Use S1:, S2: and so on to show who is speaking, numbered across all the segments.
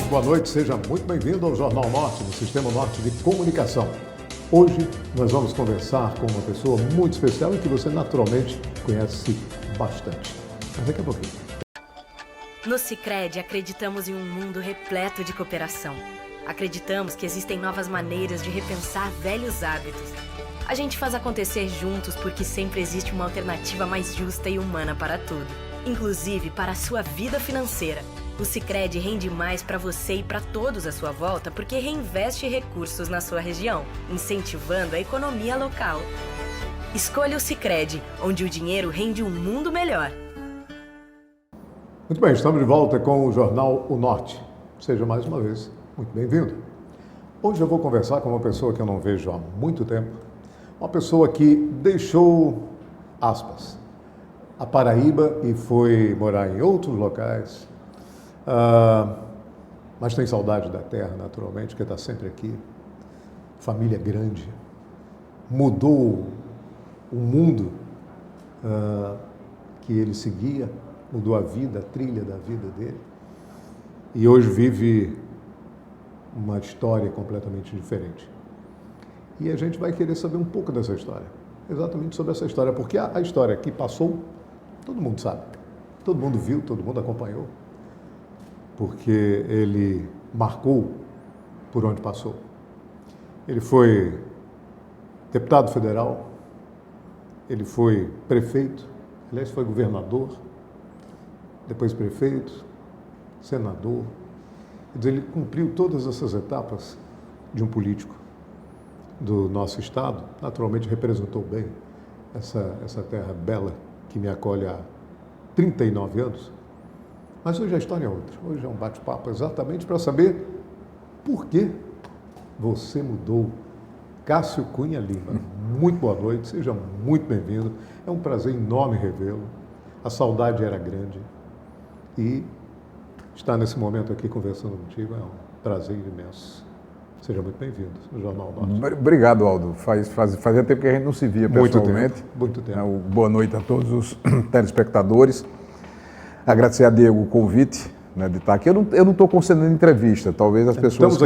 S1: boa noite, seja muito bem-vindo ao Jornal Norte, do Sistema Norte de Comunicação. Hoje nós vamos conversar com uma pessoa muito especial e que você naturalmente conhece bastante. Mas daqui a pouquinho.
S2: No Sicredi acreditamos em um mundo repleto de cooperação. Acreditamos que existem novas maneiras de repensar velhos hábitos. A gente faz acontecer juntos porque sempre existe uma alternativa mais justa e humana para tudo, inclusive para a sua vida financeira. O Sicredi rende mais para você e para todos à sua volta porque reinveste recursos na sua região, incentivando a economia local. Escolha o Sicredi, onde o dinheiro rende um mundo melhor.
S1: Muito bem, estamos de volta com o Jornal O Norte. Seja mais uma vez muito bem-vindo. Hoje eu vou conversar com uma pessoa que eu não vejo há muito tempo, uma pessoa que deixou, aspas, a Paraíba e foi morar em outros locais, mas tem saudade da terra, naturalmente, porque está sempre aqui. Família grande, mudou o mundo que ele seguia, mudou a vida, a trilha da vida dele, e hoje vive uma história completamente diferente. E a gente vai querer saber um pouco dessa história, exatamente sobre essa história, porque a história que passou, todo mundo sabe, todo mundo viu, todo mundo acompanhou, porque ele marcou por onde passou. Ele foi deputado federal, ele foi prefeito, aliás, foi governador, depois prefeito, senador. Quer dizer, ele cumpriu todas essas etapas de um político do nosso estado, naturalmente representou bem essa terra bela que me acolhe há 39 anos. Mas hoje a história é outra. Hoje é um bate-papo exatamente para saber por que você mudou. Cássio Cunha Lima, muito boa noite, seja muito bem-vindo. É um prazer enorme revê-lo. A saudade era grande. E estar nesse momento aqui conversando contigo é um prazer imenso. Seja muito bem-vindo no Jornal Norte.
S3: Obrigado, Aldo. Fazia tempo que a gente não se via pessoalmente.
S1: Muito tempo.
S3: Boa noite a todos os telespectadores. Agradecer a Diego o convite, né, de estar aqui. Eu não estou concedendo entrevista. Talvez as pessoas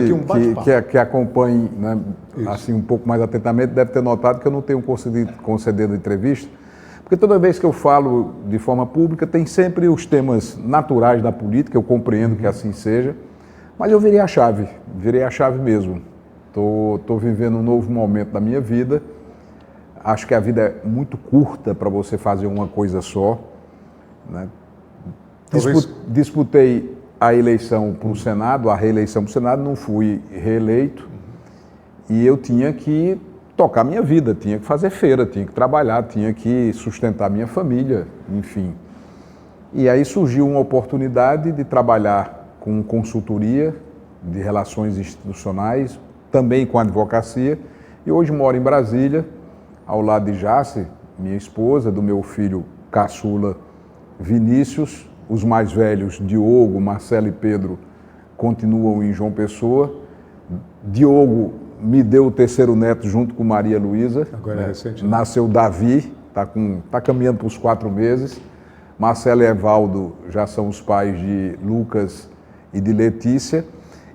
S3: que acompanhem, né, assim, um pouco mais atentamente devem ter notado que eu não tenho concedendo entrevista. Porque toda vez que eu falo de forma pública, tem sempre os temas naturais da política, eu compreendo que assim seja, mas eu virei a chave mesmo. Estou vivendo um novo momento da minha vida. Acho que a vida é muito curta para você fazer uma coisa só, né? Disputei a eleição para o Senado, a reeleição para o Senado, não fui reeleito, e eu tinha que tocar minha vida, tinha que fazer feira, tinha que trabalhar, tinha que sustentar minha família, enfim. E aí surgiu uma oportunidade de trabalhar com consultoria de relações institucionais, também com advocacia, e hoje moro em Brasília, ao lado de Jace, minha esposa, do meu filho caçula Vinícius. Os mais velhos, Diogo, Marcelo e Pedro, continuam em João Pessoa. Diogo me deu o terceiro neto junto com Maria Luísa.
S1: Agora é recente, né?
S3: Nasceu Davi, tá caminhando para os 4 meses. Marcelo e Evaldo já são os pais de Lucas e de Letícia.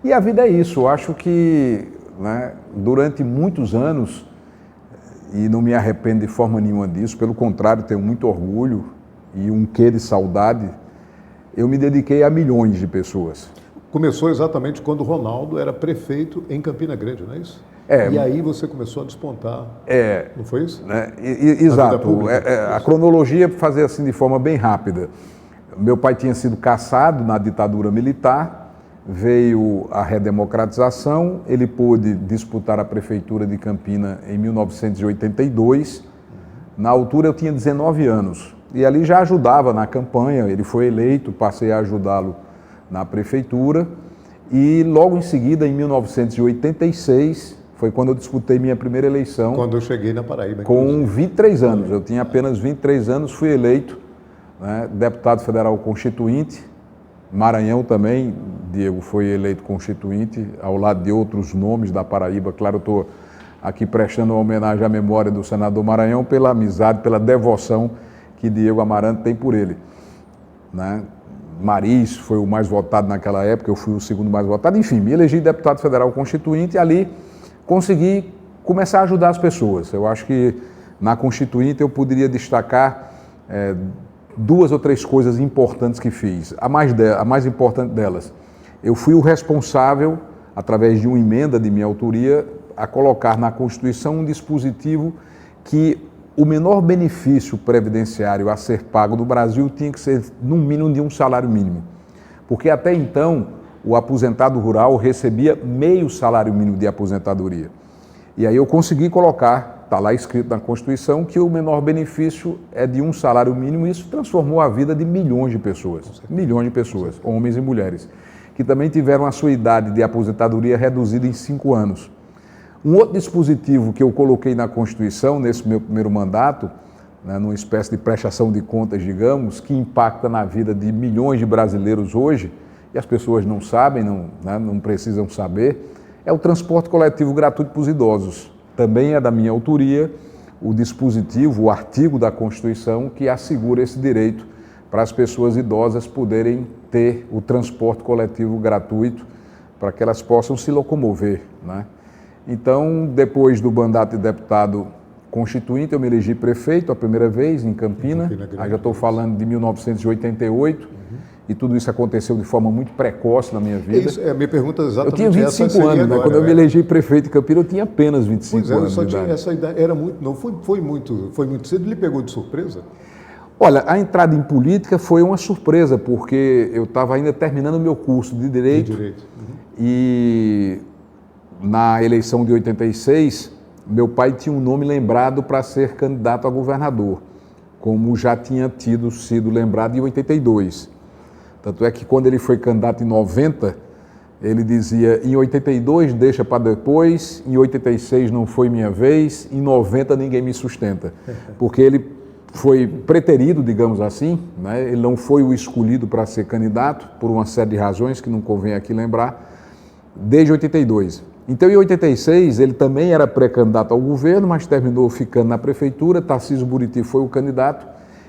S3: E a vida é isso. Eu acho que, né, durante muitos anos, e não me arrependo de forma nenhuma disso, pelo contrário, tenho muito orgulho e um quê de saudade, eu me dediquei a milhões de pessoas.
S1: Começou exatamente quando o Ronaldo era prefeito em Campina Grande, não é isso? E aí você começou a despontar, não foi isso?
S3: Exato. A cronologia, para fazer assim de forma bem rápida. Meu pai tinha sido cassado na ditadura militar, veio a redemocratização, ele pôde disputar a prefeitura de Campina em 1982. Na altura eu tinha 19 anos. E ali já ajudava na campanha, ele foi eleito, passei a ajudá-lo na prefeitura. E logo em seguida, em 1986, foi quando eu disputei minha primeira eleição.
S1: Quando eu cheguei na Paraíba.
S3: Com 23 anos, eu tinha apenas 23 anos, fui eleito, né, deputado federal constituinte. Maranhão também, Diego, foi eleito constituinte, ao lado de outros nomes da Paraíba. Claro, eu estou aqui prestando uma homenagem à memória do senador Maranhão pela amizade, pela devoção que Diego Amarante tem por ele, né? Maris foi o mais votado naquela época, eu fui o segundo mais votado, enfim, me elegi deputado federal constituinte e ali consegui começar a ajudar as pessoas. Eu acho que na Constituinte eu poderia destacar 2 ou 3 coisas importantes que fiz. A mais importante delas, eu fui o responsável, através de uma emenda de minha autoria, a colocar na Constituição um dispositivo que o menor benefício previdenciário a ser pago no Brasil tinha que ser no mínimo de um salário mínimo. Porque até então o aposentado rural recebia meio salário mínimo de aposentadoria. E aí eu consegui colocar, está lá escrito na Constituição, que o menor benefício é de um salário mínimo, e isso transformou a vida de milhões de pessoas, homens e mulheres, que também tiveram a sua idade de aposentadoria reduzida em 5 anos. Um outro dispositivo que eu coloquei na Constituição, nesse meu primeiro mandato, né, numa espécie de prestação de contas, digamos, que impacta na vida de milhões de brasileiros hoje, e as pessoas não sabem, não precisam saber, é o transporte coletivo gratuito para os idosos. Também é da minha autoria o dispositivo, o artigo da Constituição que assegura esse direito para as pessoas idosas poderem ter o transporte coletivo gratuito para que elas possam se locomover, né? Então, depois do mandato de deputado constituinte, eu me elegi prefeito a primeira vez em Campina. Aí já estou falando de 1988, e tudo isso aconteceu de forma muito precoce na minha vida.
S1: Isso, a minha pergunta exatamente
S3: eu tinha 25 anos,
S1: agora,
S3: né? Quando eu me elegi prefeito em Campina, eu tinha apenas 25 anos.
S1: Só tinha essa idade, era muito, não foi muito cedo, lhe pegou de surpresa?
S3: Olha, a entrada em política foi uma surpresa, porque eu estava ainda terminando o meu curso de Direito. E na eleição de 86, meu pai tinha um nome lembrado para ser candidato a governador, como já tinha sido lembrado em 82. Tanto é que quando ele foi candidato em 90, ele dizia, em 82 deixa para depois, em 86 não foi minha vez, em 90 ninguém me sustenta. Porque ele foi preterido, digamos assim, né? Ele não foi o escolhido para ser candidato, por uma série de razões que não convém aqui lembrar, desde 82. Então, em 86, ele também era pré-candidato ao governo, mas terminou ficando na prefeitura. Tarcísio Buriti foi o candidato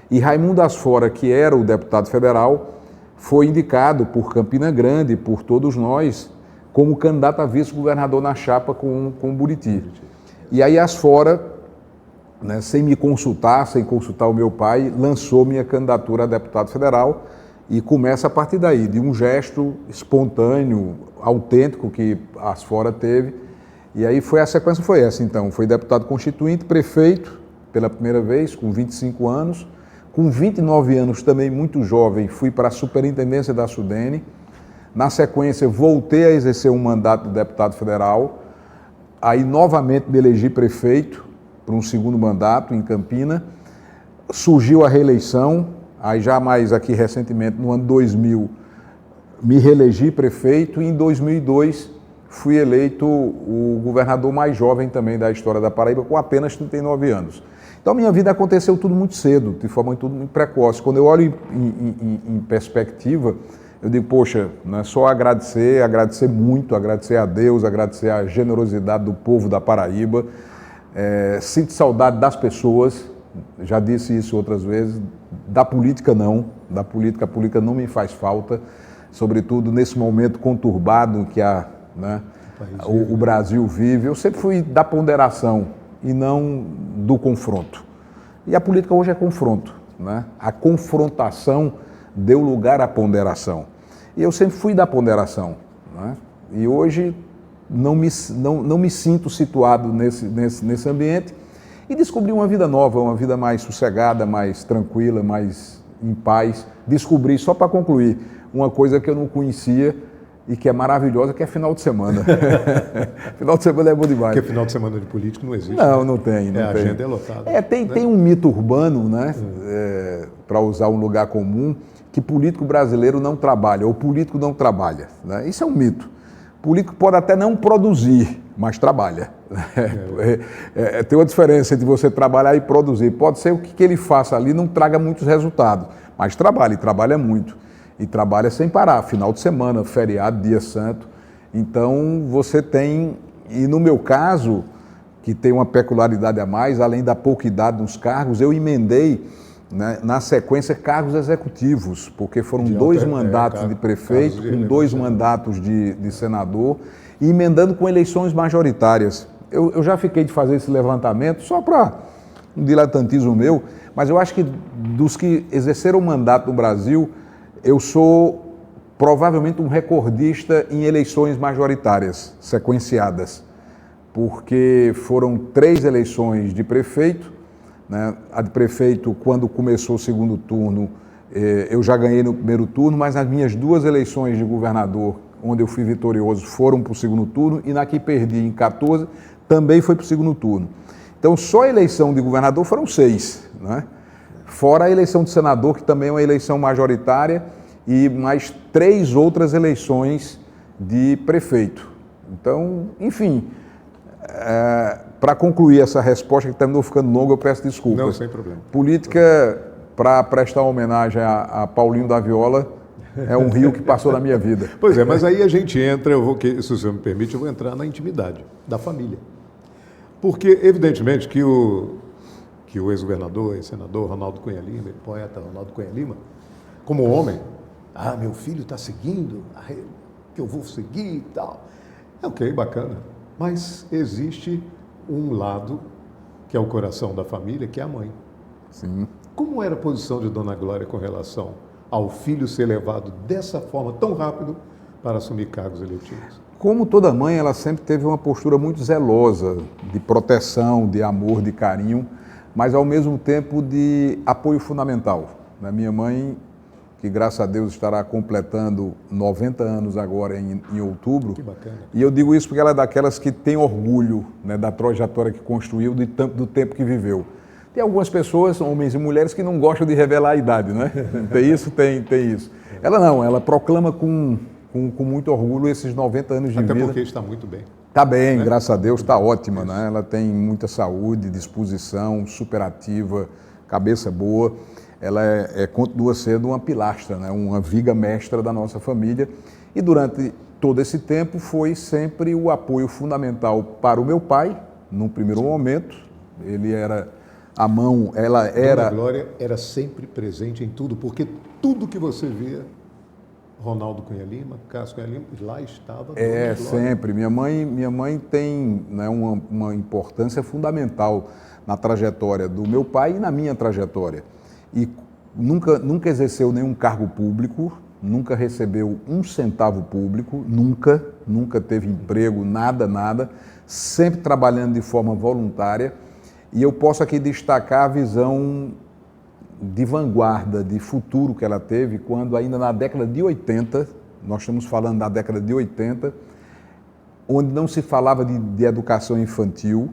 S3: e Raimundo Asfora, que era o deputado federal, foi indicado por Campina Grande, por todos nós, como candidato a vice-governador na chapa com o Buriti. E aí Asfora, né, sem me consultar, sem consultar o meu pai, lançou minha candidatura a deputado federal e começa a partir daí, de um gesto espontâneo, autêntico que Asfora teve. E aí a sequência foi essa, então. Foi deputado constituinte, prefeito, pela primeira vez, com 25 anos. Com 29 anos, também muito jovem, fui para a superintendência da Sudene. Na sequência, voltei a exercer um mandato de deputado federal. Aí, novamente, me elegi prefeito para um segundo mandato em Campina. Surgiu a reeleição. Aí, já mais aqui recentemente, no ano 2000, me reelegi prefeito. E em 2002, fui eleito o governador mais jovem também da história da Paraíba, com apenas 39 anos. Então, minha vida aconteceu tudo muito cedo, de forma tudo muito precoce. Quando eu olho em perspectiva, eu digo, poxa, não é só agradecer muito, agradecer a Deus, agradecer a generosidade do povo da Paraíba. Sinto saudade das pessoas, já disse isso outras vezes, da política não, a política não me faz falta, sobretudo nesse momento conturbado que o Brasil vive. Eu sempre fui da ponderação e não do confronto. E a política hoje é confronto, né? A confrontação deu lugar à ponderação. E eu sempre fui da ponderação, né? E hoje não me sinto situado nesse ambiente e descobri uma vida nova, uma vida mais sossegada, mais tranquila, mais em paz. Descobri, só para concluir, uma coisa que eu não conhecia e que é maravilhosa, que é final de semana. Final de semana é bom demais.
S1: Porque final de semana de político não existe.
S3: Não tem.
S1: A agenda é lotada.
S3: Tem um mito urbano, né? Para usar um lugar comum, que político brasileiro não trabalha, ou político não trabalha, né? Isso é um mito. Político pode até não produzir, mas trabalha. Tem uma diferença entre você trabalhar e produzir. Pode ser o que ele faça ali não traga muitos resultados, mas trabalha, e trabalha muito. E trabalha sem parar, final de semana, feriado, dia santo. Então, você tem, e no meu caso, que tem uma peculiaridade a mais, além da pouca idade nos cargos, eu emendei né, na sequência, cargos executivos, porque foram
S1: De
S3: dois
S1: alta-
S3: mandatos de prefeito,
S1: cargos de
S3: com dois
S1: relevância.
S3: mandatos de senador, e emendando com eleições majoritárias. Eu já fiquei de fazer esse levantamento, só para um diletantismo meu, mas eu acho que dos que exerceram o mandato no Brasil, eu sou provavelmente um recordista em eleições majoritárias, sequenciadas, porque foram 3 eleições de prefeito, né? A de prefeito, quando começou o segundo turno, eu já ganhei no primeiro turno, mas as minhas 2 eleições de governador, onde eu fui vitorioso, foram para o segundo turno, e na que perdi em 14, também foi para o segundo turno. Então, só a eleição de governador foram 6, né? Fora a eleição de senador, que também é uma eleição majoritária, e mais 3 outras eleições de prefeito. Então, enfim, para concluir essa resposta, que terminou ficando longa, eu peço desculpas.
S1: Não, sem problema.
S3: Política, para prestar homenagem a Paulinho da Viola, é um rio que passou na minha vida.
S1: Pois é, mas aí a gente entra, se o senhor me permite, eu vou entrar na intimidade da família. Porque, evidentemente, que o ex-governador e senador Ronaldo Cunha Lima, poeta Ronaldo Cunha Lima, como homem, meu filho está seguindo, que eu vou seguir e tal. Ok, bacana. Mas existe um lado, que é o coração da família, que é a mãe.
S3: Sim.
S1: Como era a posição de Dona Glória com relação ao filho ser levado dessa forma tão rápido para assumir cargos eletivos?
S3: Como toda mãe, ela sempre teve uma postura muito zelosa, de proteção, de amor, de carinho, mas ao mesmo tempo de apoio fundamental. Minha mãe, que graças a Deus estará completando 90 anos agora em outubro.
S1: Que bacana.
S3: E eu digo isso porque ela é daquelas que tem orgulho, né, da trajetória que construiu, do tempo que viveu. Tem algumas pessoas, homens e mulheres, que não gostam de revelar a idade, né? Tem isso, tem isso. Ela não, ela proclama com muito orgulho esses 90 anos de vida.
S1: Até porque está muito bem.
S3: Está bem, né? Graças a Deus, está ótima, né? Ela tem muita saúde, disposição, superativa, cabeça boa. Ela continua sendo uma pilastra, né? Uma viga mestra da nossa família. E durante todo esse tempo foi sempre o apoio fundamental para o meu pai, num primeiro momento. Ele era a mão, ela era...
S1: Dona Glória era sempre presente em tudo, porque tudo que você via, Ronaldo Cunha Lima, Cássio Cunha Lima, lá estava Dona Glória.
S3: Sempre. Minha mãe tem, né, uma importância fundamental na trajetória do meu pai e na minha trajetória. E nunca exerceu nenhum cargo público, nunca recebeu um centavo público, nunca teve emprego, nada, sempre trabalhando de forma voluntária. E eu posso aqui destacar a visão de vanguarda, de futuro que ela teve, quando ainda na década de 80, nós estamos falando da década de 80, onde não se falava de educação infantil,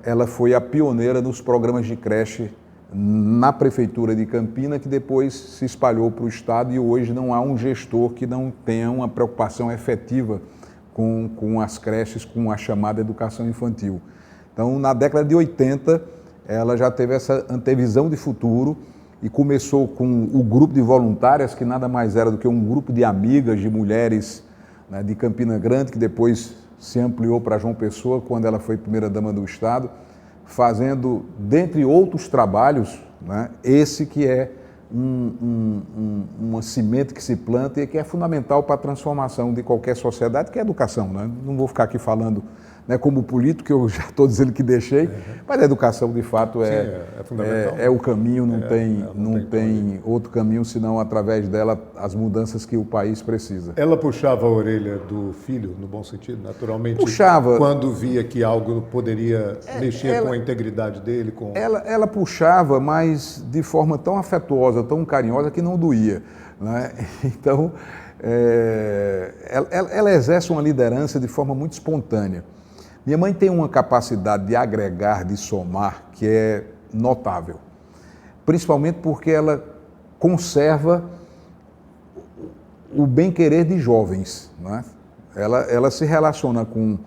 S3: ela foi a pioneira nos programas de creche na Prefeitura de Campina, que depois se espalhou para o Estado, e hoje não há um gestor que não tenha uma preocupação efetiva com as creches, com a chamada educação infantil. Então, na década de 80, ela já teve essa antevisão de futuro e começou com o grupo de voluntárias, que nada mais era do que um grupo de amigas, de mulheres, né, de Campina Grande, que depois se ampliou para João Pessoa, quando ela foi primeira-dama do Estado, fazendo, dentre outros trabalhos, né, esse que é uma semente que se planta e que é fundamental para a transformação de qualquer sociedade, que é a educação, né? Não vou ficar aqui falando, né, como político, que eu já estou dizendo que deixei, mas a educação, de fato,
S1: é fundamental.
S3: É o caminho, não tem outro caminho, senão através dela as mudanças que o país precisa.
S1: Ela puxava a orelha do filho, no bom sentido, naturalmente?
S3: Puxava.
S1: Quando via que algo poderia mexer com a integridade dele?
S3: Ela puxava, mas de forma tão afetuosa, tão carinhosa, que não doía, né? Então, ela exerce uma liderança de forma muito espontânea. Minha mãe tem uma capacidade de agregar, de somar, que é notável. Principalmente porque ela conserva o bem-querer de jovens, né? Ela se relaciona com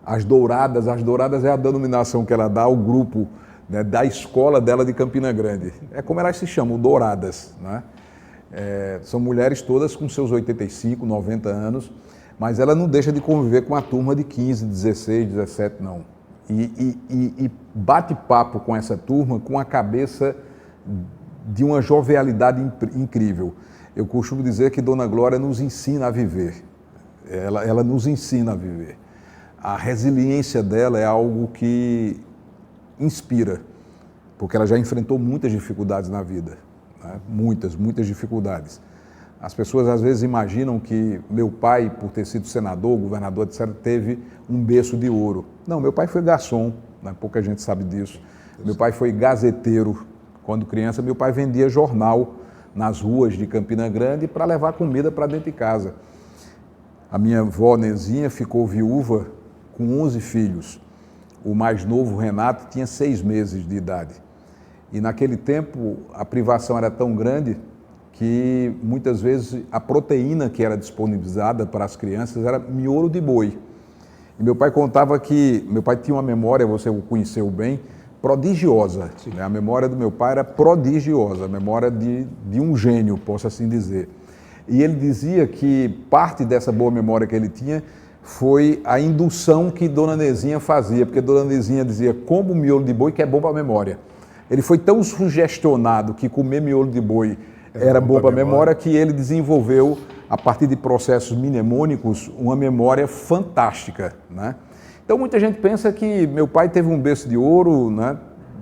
S3: as douradas é a denominação que ela dá ao grupo, né, da escola dela de Campina Grande. É como elas se chamam, douradas, né? São mulheres todas com seus 85, 90 anos, mas ela não deixa de conviver com a turma de 15, 16, 17, não. E bate papo com essa turma com a cabeça de uma jovialidade incrível. Eu costumo dizer que Dona Glória nos ensina a viver. Ela nos ensina a viver. A resiliência dela é algo que inspira, porque ela já enfrentou muitas dificuldades na vida, né? Muitas dificuldades. As pessoas às vezes imaginam que meu pai, por ter sido senador, governador, etc., teve um berço de ouro. Não, meu pai foi garçom, né? Pouca gente sabe disso. Meu pai foi gazeteiro. Quando criança, meu pai vendia jornal nas ruas de Campina Grande para levar comida para dentro de casa. A minha avó Nezinha ficou viúva com 11 filhos. O mais novo, Renato, tinha 6 meses de idade. E naquele tempo a privação era tão grande que muitas vezes a proteína que era disponibilizada para as crianças era miolo de boi. E meu pai contava que meu pai tinha uma memória, você o conheceu bem, prodigiosa. Né? A memória do meu pai era prodigiosa, a memória de um gênio, posso assim dizer. E ele dizia que parte dessa boa memória que ele tinha foi a indução que Dona Nezinha fazia, porque Dona Nezinha dizia, como miolo de boi que é bom para a memória. Ele foi tão sugestionado que comer miolo de boi era bom para a memória que ele desenvolveu, a partir de processos mnemônicos, uma memória fantástica, né? Então muita gente pensa que meu pai teve um berço de ouro, né?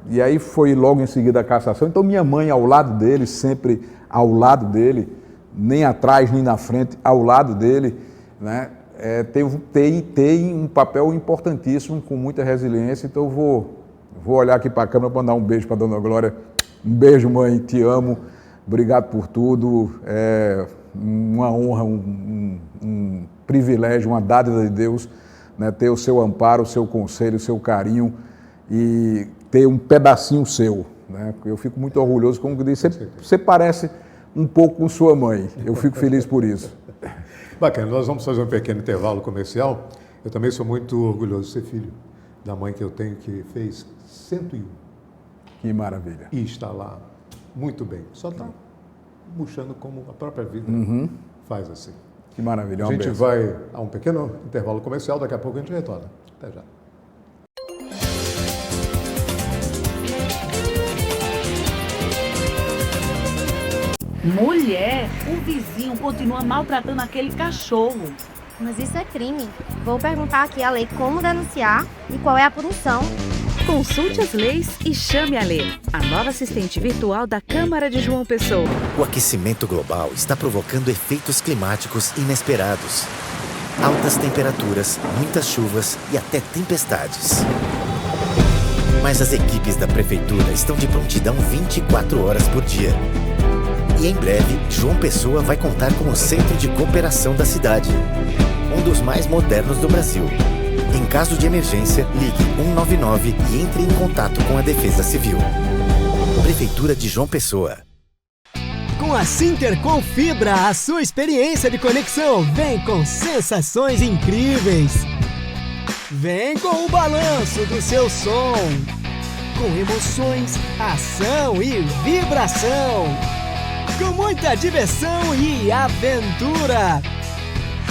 S3: E aí foi logo em seguida a cassação. Então minha mãe ao lado dele, sempre ao lado dele, nem atrás nem na frente, ao lado dele, né? Tem um papel importantíssimo, com muita resiliência. Então eu vou olhar aqui para a câmera para mandar um beijo para a Dona Glória. Um beijo, mãe, te amo, obrigado por tudo, é uma honra, um privilégio, uma dádiva de Deus, né, ter o seu amparo, o seu conselho, o seu carinho e ter um pedacinho seu, né? Eu fico muito orgulhoso, como eu disse, você parece um pouco com sua mãe, eu fico feliz por isso.
S1: Bacana, nós vamos fazer um pequeno intervalo comercial. Eu também sou muito orgulhoso de ser filho da mãe que eu tenho, que fez 101.
S3: Que maravilha.
S1: E está lá muito bem, só está murchando como a própria vida faz assim.
S3: Que maravilha.
S1: A gente vai a um pequeno intervalo comercial, daqui a pouco a gente retorna. Até já.
S4: Mulher, o vizinho continua maltratando aquele cachorro.
S5: Mas isso é crime. Vou perguntar aqui a lei como denunciar e qual é a punição.
S2: Consulte as leis e chame a Lê, a nova assistente virtual da Câmara de João Pessoa.
S6: O aquecimento global está provocando efeitos climáticos inesperados. Altas temperaturas, muitas chuvas e até tempestades. Mas as equipes da Prefeitura estão de prontidão 24 horas por dia. E em breve, João Pessoa vai contar com o Centro de Cooperação da cidade, um dos mais modernos do Brasil. Em caso de emergência, ligue 199 e entre em contato com a Defesa Civil. Prefeitura de João Pessoa.
S7: Com a Sintercom Fibra, a sua experiência de conexão vem com sensações incríveis. Vem com o balanço do seu som, com emoções, ação e vibração, com muita diversão e aventura.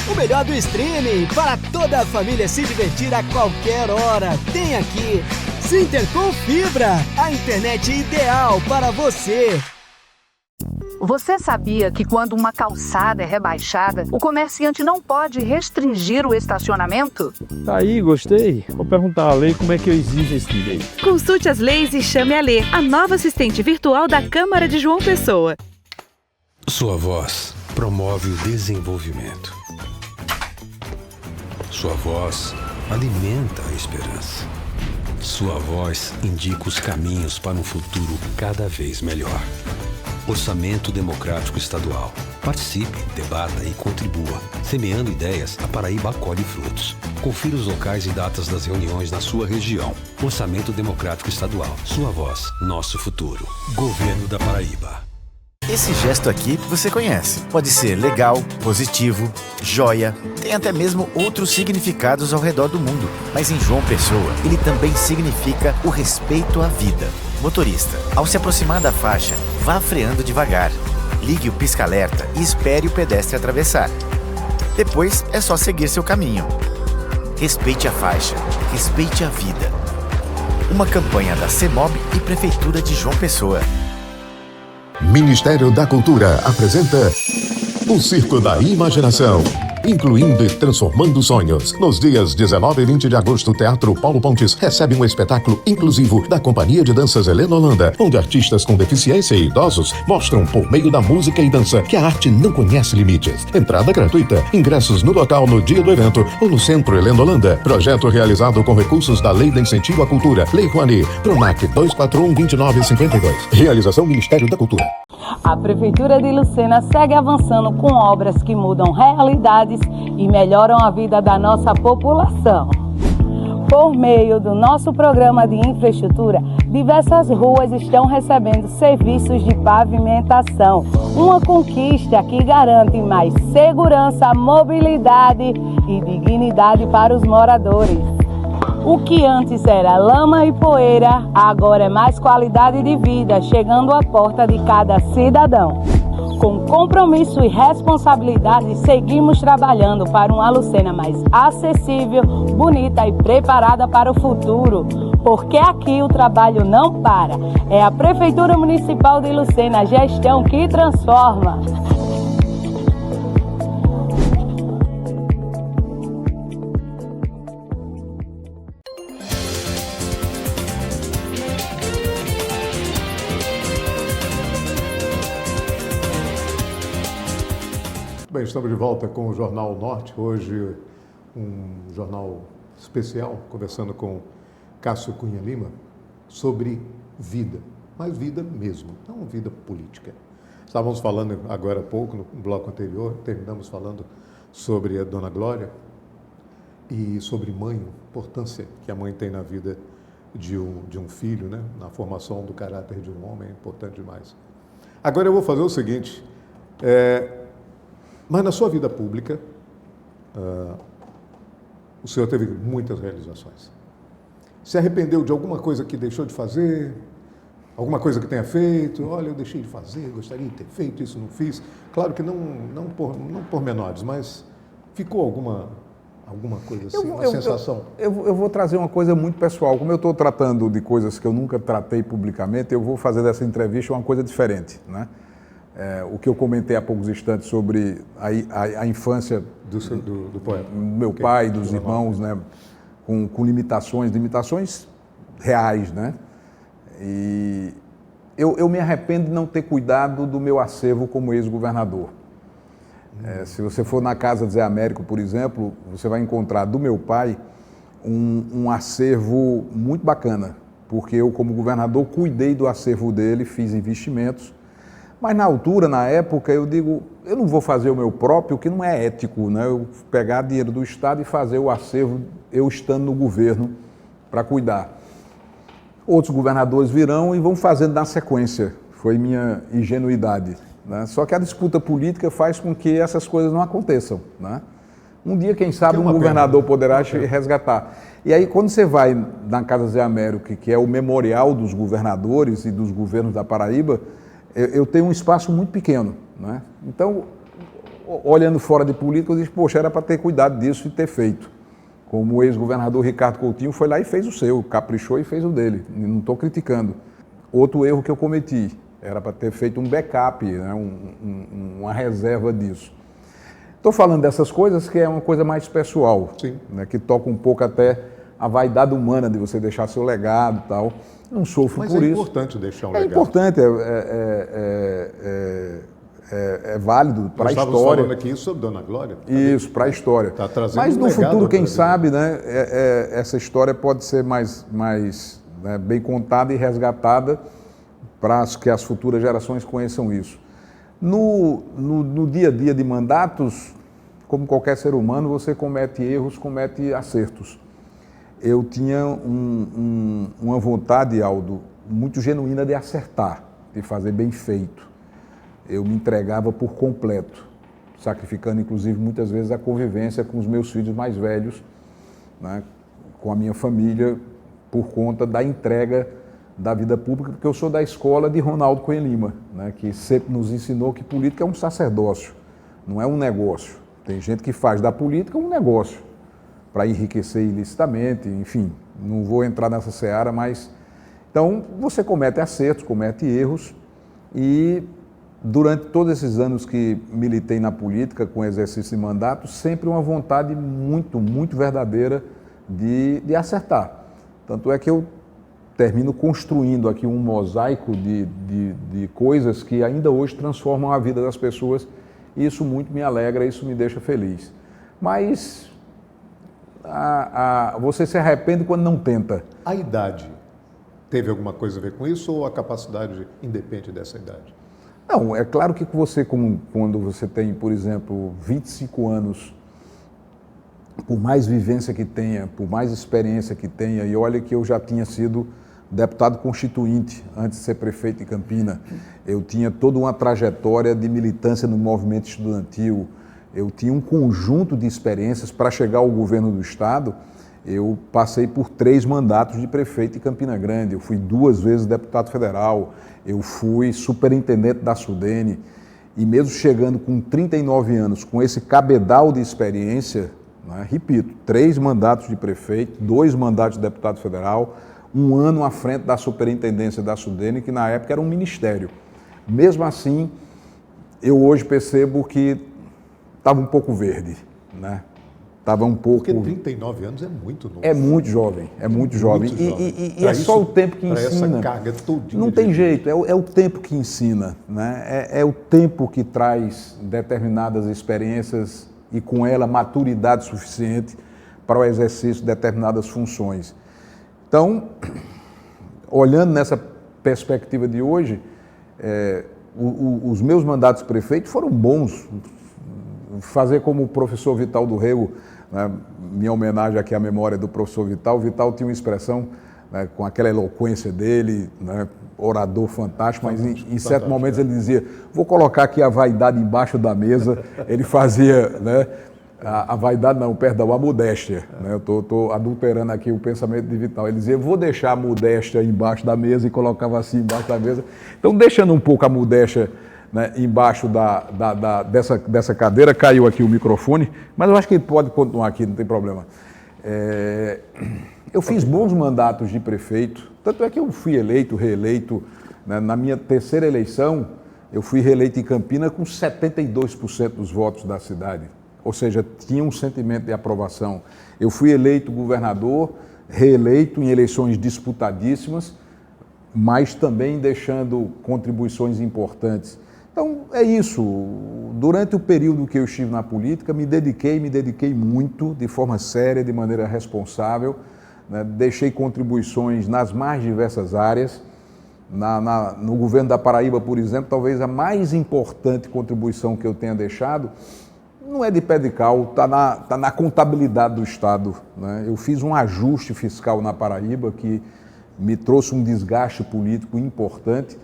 S7: O melhor do streaming para toda a família se divertir a qualquer hora. Tem aqui Sintercom Fibra, a internet ideal para você.
S8: Você sabia que quando uma calçada é rebaixada, o comerciante não pode restringir o estacionamento?
S9: Tá aí, gostei. Vou perguntar à lei como é que eu exijo esse direito.
S2: Consulte as leis e chame a Lê, a nova assistente virtual da Câmara de João Pessoa.
S10: Sua voz promove o desenvolvimento. Sua voz alimenta a esperança. Sua voz indica os caminhos para um futuro cada vez melhor. Orçamento Democrático Estadual. Participe, debata e contribua. Semeando ideias, a Paraíba colhe frutos. Confira os locais e datas das reuniões na sua região. Orçamento Democrático Estadual. Sua voz, nosso futuro. Governo da Paraíba.
S6: Esse gesto aqui você conhece. Pode ser legal, positivo, joia, tem até mesmo outros significados ao redor do mundo. Mas em João Pessoa, ele também significa o respeito à vida. Motorista, ao se aproximar da faixa, vá freando devagar. Ligue o pisca-alerta e espere o pedestre atravessar. Depois é só seguir seu caminho. Respeite a faixa, respeite a vida. Uma campanha da CEMOB e Prefeitura de João Pessoa.
S11: Ministério da Cultura apresenta o Circo da Imaginação, incluindo e transformando sonhos. Nos dias 19 e 20 de agosto, o Teatro Paulo Pontes recebe um espetáculo inclusivo da Companhia de Danças Helena Holanda, onde artistas com deficiência e idosos mostram por meio da música e dança que a arte não conhece limites. Entrada gratuita. Ingressos no local no dia do evento ou no Centro Helena Holanda. Projeto realizado com recursos da Lei de Incentivo à Cultura, Lei Rouanet, PRONAC 241-2952. Realização Ministério da Cultura.
S4: A Prefeitura de Lucena segue avançando com obras que mudam realidades e melhoram a vida da nossa população. Por meio do nosso programa de infraestrutura, diversas ruas estão recebendo serviços de pavimentação. Uma conquista que garante mais segurança, mobilidade e dignidade para os moradores. O que antes era lama e poeira, agora é mais qualidade de vida, chegando à porta de cada cidadão. Com compromisso e responsabilidade, seguimos trabalhando para uma Lucena mais acessível, bonita e preparada para o futuro. Porque aqui o trabalho não para. É a Prefeitura Municipal de Lucena, a gestão que transforma.
S1: Bem, estamos de volta com o Jornal Norte, hoje um jornal especial, conversando com Cássio Cunha Lima sobre vida, mas vida mesmo, não vida política. Estávamos falando agora há pouco, no bloco anterior, terminamos falando sobre a Dona Glória e sobre mãe, a importância que a mãe tem na vida de um filho, né? Na formação do caráter de um homem, é importante demais. Agora eu vou fazer o seguinte, mas na sua vida pública, o senhor teve muitas realizações. Se arrependeu de alguma coisa que deixou de fazer? Alguma coisa que tenha feito? Olha, eu deixei de fazer, gostaria de ter feito, isso não fiz. Claro que não por menores, mas ficou alguma coisa assim, uma sensação?
S3: Eu vou trazer uma coisa muito pessoal. Como eu estou tratando de coisas que eu nunca tratei publicamente, eu vou fazer dessa entrevista uma coisa diferente, né? O que eu comentei há poucos instantes sobre a infância
S1: do poeta,
S3: meu pai, dos irmãos, né, com limitações reais, né? E eu me arrependo de não ter cuidado do meu acervo como ex-governador. Se você for na casa de Zé Américo, por exemplo, você vai encontrar do meu pai um acervo muito bacana, porque eu, como governador, cuidei do acervo dele, fiz investimentos. Mas na altura, na época, eu digo, eu não vou fazer o meu próprio, que não é ético, né? Eu pegar dinheiro do Estado e fazer o acervo, eu estando no governo, para cuidar. Outros governadores virão e vão fazendo na sequência. Foi minha ingenuidade, né? Só que a disputa política faz com que essas coisas não aconteçam, né? Um dia, quem sabe, um governador poderá resgatar. E aí, quando você vai na Casa Zé Américo, que é o memorial dos governadores e dos governos da Paraíba, eu tenho um espaço muito pequeno, né? Então, olhando fora de política, eu disse, poxa, era para ter cuidado disso e ter feito. Como o ex-governador Ricardo Coutinho foi lá e fez o seu, caprichou e fez o dele. Não estou criticando. Outro erro que eu cometi, era para ter feito um backup, né? Uma reserva disso. Estou falando dessas coisas que é uma coisa mais pessoal, né? Que toca um pouco até a vaidade humana de você deixar seu legado e tal. Não sofro por isso.
S1: Mas é importante deixar um legado.
S3: É importante, é válido para a história.
S1: Nós estávamos falando aqui sobre Dona Glória.
S3: Isso, para a história.
S1: Tá trazendo
S3: mas no futuro, quem sabe, né, essa história pode ser mais né, bem contada e resgatada para que as futuras gerações conheçam isso. No dia a dia de mandatos, como qualquer ser humano, você comete erros, comete acertos. Eu tinha uma vontade, Aldo, muito genuína de acertar, de fazer bem feito. Eu me entregava por completo, sacrificando, inclusive, muitas vezes a convivência com os meus filhos mais velhos, né, com a minha família, por conta da entrega da vida pública, porque eu sou da escola de Ronaldo Cunha Lima, né, que sempre nos ensinou que política é um sacerdócio, não é um negócio. Tem gente que faz da política um negócio, para enriquecer ilicitamente, enfim, não vou entrar nessa seara, mas... Então, você comete acertos, comete erros, E durante todos esses anos que militei na política, com exercício de mandato, sempre uma vontade muito, muito verdadeira de acertar. Tanto é que eu termino construindo aqui um mosaico de coisas que ainda hoje transformam a vida das pessoas, e isso muito me alegra, isso me deixa feliz. Mas você se arrepende quando não tenta.
S1: A idade teve alguma coisa a ver com isso ou a capacidade independe dessa idade?
S3: Não, é claro que você, quando você tem, por exemplo, 25 anos, por mais vivência que tenha, por mais experiência que tenha, e olha que eu já tinha sido deputado constituinte antes de ser prefeito de Campina, eu tinha toda uma trajetória de militância no movimento estudantil, eu tinha um conjunto de experiências para chegar ao governo do Estado. Eu passei por 3 mandatos de prefeito de Campina Grande, eu fui 2 vezes deputado federal, eu fui superintendente da Sudene, e mesmo chegando com 39 anos, com esse cabedal de experiência, né, repito, 3 mandatos de prefeito, 2 mandatos de deputado federal, 1 ano à frente da superintendência da Sudene, que na época era um ministério. Mesmo assim, eu hoje percebo que estava um pouco verde, né? Estava um pouco...
S1: Porque 39 anos é muito novo.
S3: É muito jovem, é muito jovem. E é só o tempo que ensina.
S1: Essa carga todinha.
S3: Não tem jeito, é o tempo que ensina, né? É o tempo que traz determinadas experiências e com ela maturidade suficiente para o exercício de determinadas funções. Então, olhando nessa perspectiva de hoje, os meus mandatos de prefeito foram bons. Fazer como o professor Vital do Rego, né, minha homenagem aqui à memória do professor Vital. O Vital tinha uma expressão, né, com aquela eloquência dele, né, orador fantástico, mas em certos momentos ele dizia, vou colocar aqui a vaidade embaixo da mesa. Ele fazia, né, a vaidade não, perdão, a modéstia. Né, eu estou adulterando aqui o pensamento de Vital. Ele dizia, vou deixar a modéstia embaixo da mesa, e colocava assim embaixo da mesa. Então, deixando um pouco a modéstia, né, embaixo dessa cadeira, caiu aqui o microfone, mas eu acho que ele pode continuar aqui, não tem problema. Eu fiz bons mandatos de prefeito, tanto é que eu fui eleito, reeleito, né, na minha 3ª eleição, eu fui reeleito em Campina com 72% dos votos da cidade, ou seja, tinha um sentimento de aprovação. Eu fui eleito governador, reeleito em eleições disputadíssimas, mas também deixando contribuições importantes. Então, é isso. Durante o período que eu estive na política, me dediquei muito, de forma séria, de maneira responsável, né? Deixei contribuições nas mais diversas áreas. No governo da Paraíba, por exemplo, talvez a mais importante contribuição que eu tenha deixado não é de pé de cal, está na contabilidade do Estado, né? Eu fiz um ajuste fiscal na Paraíba que me trouxe um desgaste político importante,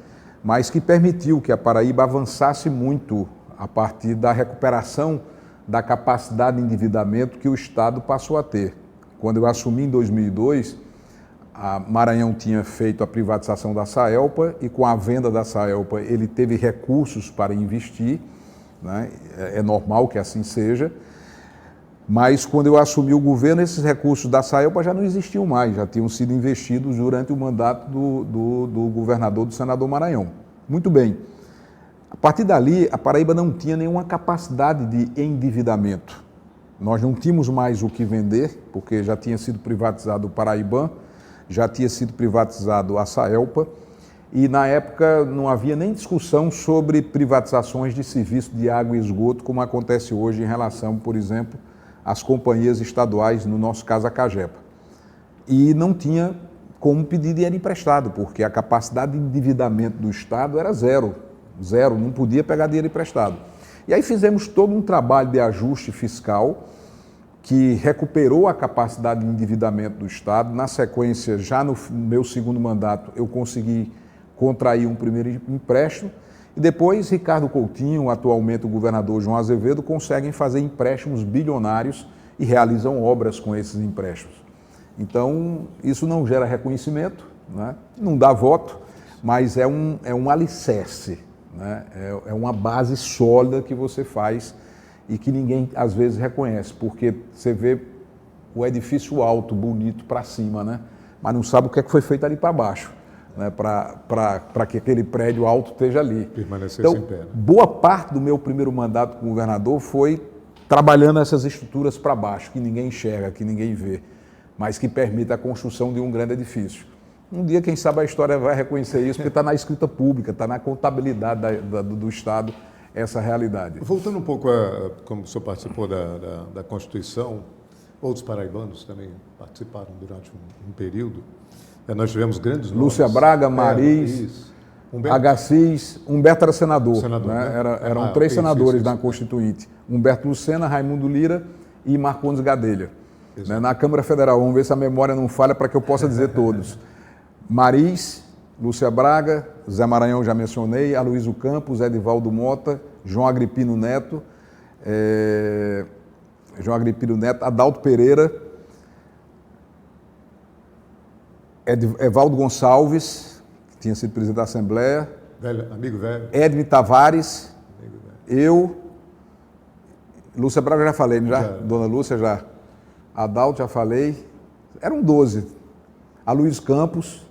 S3: mas que permitiu que a Paraíba avançasse muito a partir da recuperação da capacidade de endividamento que o Estado passou a ter. Quando eu assumi em 2002, a Maranhão tinha feito a privatização da Saelpa e com a venda da Saelpa ele teve recursos para investir, né? É normal que assim seja, mas quando eu assumi o governo, esses recursos da Saelpa já não existiam mais, já tinham sido investidos durante o mandato do governador, do senador Maranhão. Muito bem. A partir dali, a Paraíba não tinha nenhuma capacidade de endividamento. Nós não tínhamos mais o que vender, porque já tinha sido privatizado o Paraibã, já tinha sido privatizado a Saelpa, e na época não havia nem discussão sobre privatizações de serviço de água e esgoto, como acontece hoje em relação, por exemplo, às companhias estaduais, no nosso caso a Cagepa. E não tinha como pedir dinheiro emprestado, porque a capacidade de endividamento do Estado era zero, não podia pegar dinheiro emprestado. E aí fizemos todo um trabalho de ajuste fiscal que recuperou a capacidade de endividamento do Estado. Na sequência, já no meu 2º mandato, eu consegui contrair um primeiro empréstimo e depois Ricardo Coutinho, atualmente o governador João Azevedo, conseguem fazer empréstimos bilionários e realizam obras com esses empréstimos. Então, isso não gera reconhecimento, né? Não dá voto, mas é um alicerce, né? É uma base sólida que você faz e que ninguém, às vezes, reconhece, porque você vê o edifício alto, bonito, para cima, né? Mas não sabe o que é que foi feito ali para baixo. né, para que aquele prédio alto esteja ali.
S1: Permanecesse
S3: Então,
S1: em pé. Né?
S3: boa parte do meu primeiro mandato como governador foi trabalhando essas estruturas para baixo, que ninguém enxerga, que ninguém vê, mas que permite a construção de um grande edifício. Um dia, quem sabe, a história vai reconhecer isso, porque está na escrita pública, está na contabilidade do Estado, essa realidade.
S1: Voltando um pouco, como o senhor participou da Constituição, outros paraibanos também participaram durante um período. Nós tivemos grandes nomes.
S3: Lúcia Braga, Mariz, Agassiz, Humberto era senador. Né? Eram 3 senadores na Constituinte. Humberto Lucena, Raimundo Lira e Marcondes Gadelha. Né? Na Câmara Federal, vamos ver se a memória não falha para que eu possa dizer todos. Mariz, Lúcia Braga, Zé Maranhão já mencionei, Aloysio Campos, Edivaldo Mota, João Agripino Neto, Adalto Pereira, Evaldo Gonçalves, que tinha sido presidente da Assembleia,
S1: amigo velho,
S3: Edme Tavares, eu, Lúcia Braga já falei, Dona Lúcia já, Adalto já falei, eram 12, Aloysio Campos,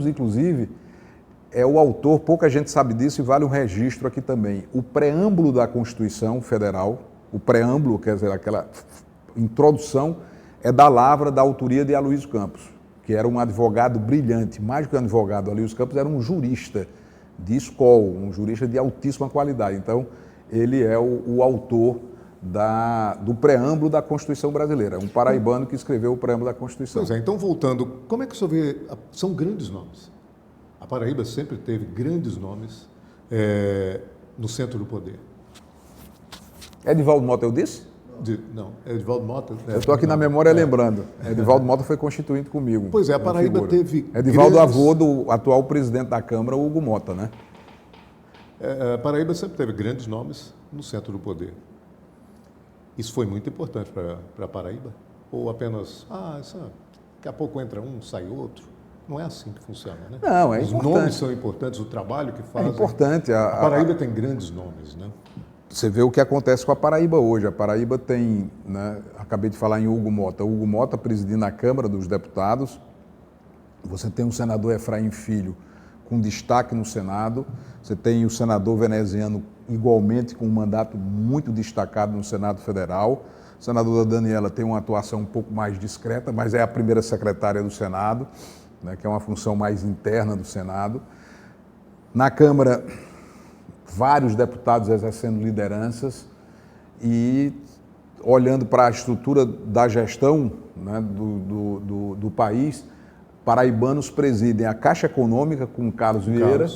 S3: inclusive, é o autor, pouca gente sabe disso e vale um registro aqui também. O preâmbulo da Constituição Federal, o preâmbulo, quer dizer, aquela introdução, é da lavra da autoria de Aloysio Campos, que era um advogado brilhante, mais do que um advogado, Aloysio Campos era um jurista de escola, um jurista de altíssima qualidade. Então, ele é o autor do preâmbulo da Constituição brasileira, um paraibano que escreveu o preâmbulo da Constituição.
S1: Pois é, então voltando, como é que o senhor vê, são grandes nomes. A Paraíba sempre teve grandes nomes no centro do poder.
S3: Edivaldo Mota, eu disse?
S1: Não, Edivaldo Mota...
S3: eu estou aqui na memória lembrando. Edivaldo Mota foi constituinte comigo.
S1: Pois é, a Paraíba teve...
S3: Edivaldo avô do atual presidente da Câmara, Hugo Mota, né?
S1: A Paraíba sempre teve grandes nomes no centro do poder. Isso foi muito importante para a Paraíba? Ou apenas, daqui a pouco entra um, sai outro? Não é assim que funciona, né?
S3: Não, é
S1: Os
S3: importante.
S1: nomes são importantes, o trabalho que fazem.
S3: É importante.
S1: A Paraíba tem grandes nomes, né?
S3: Você vê o que acontece com a Paraíba hoje. A Paraíba tem, né, acabei de falar em Hugo Mota presidindo a Câmara dos Deputados. Você tem o senador Efraim Filho com destaque no Senado. Você tem o senador veneziano igualmente com um mandato muito destacado no Senado Federal. A senadora Daniela tem uma atuação um pouco mais discreta, mas é a primeira secretária do Senado, né, que é uma função mais interna do Senado. Na Câmara, vários deputados exercendo lideranças e olhando para a estrutura da gestão, né, do país, paraibanos presidem a Caixa Econômica com Carlos Vieira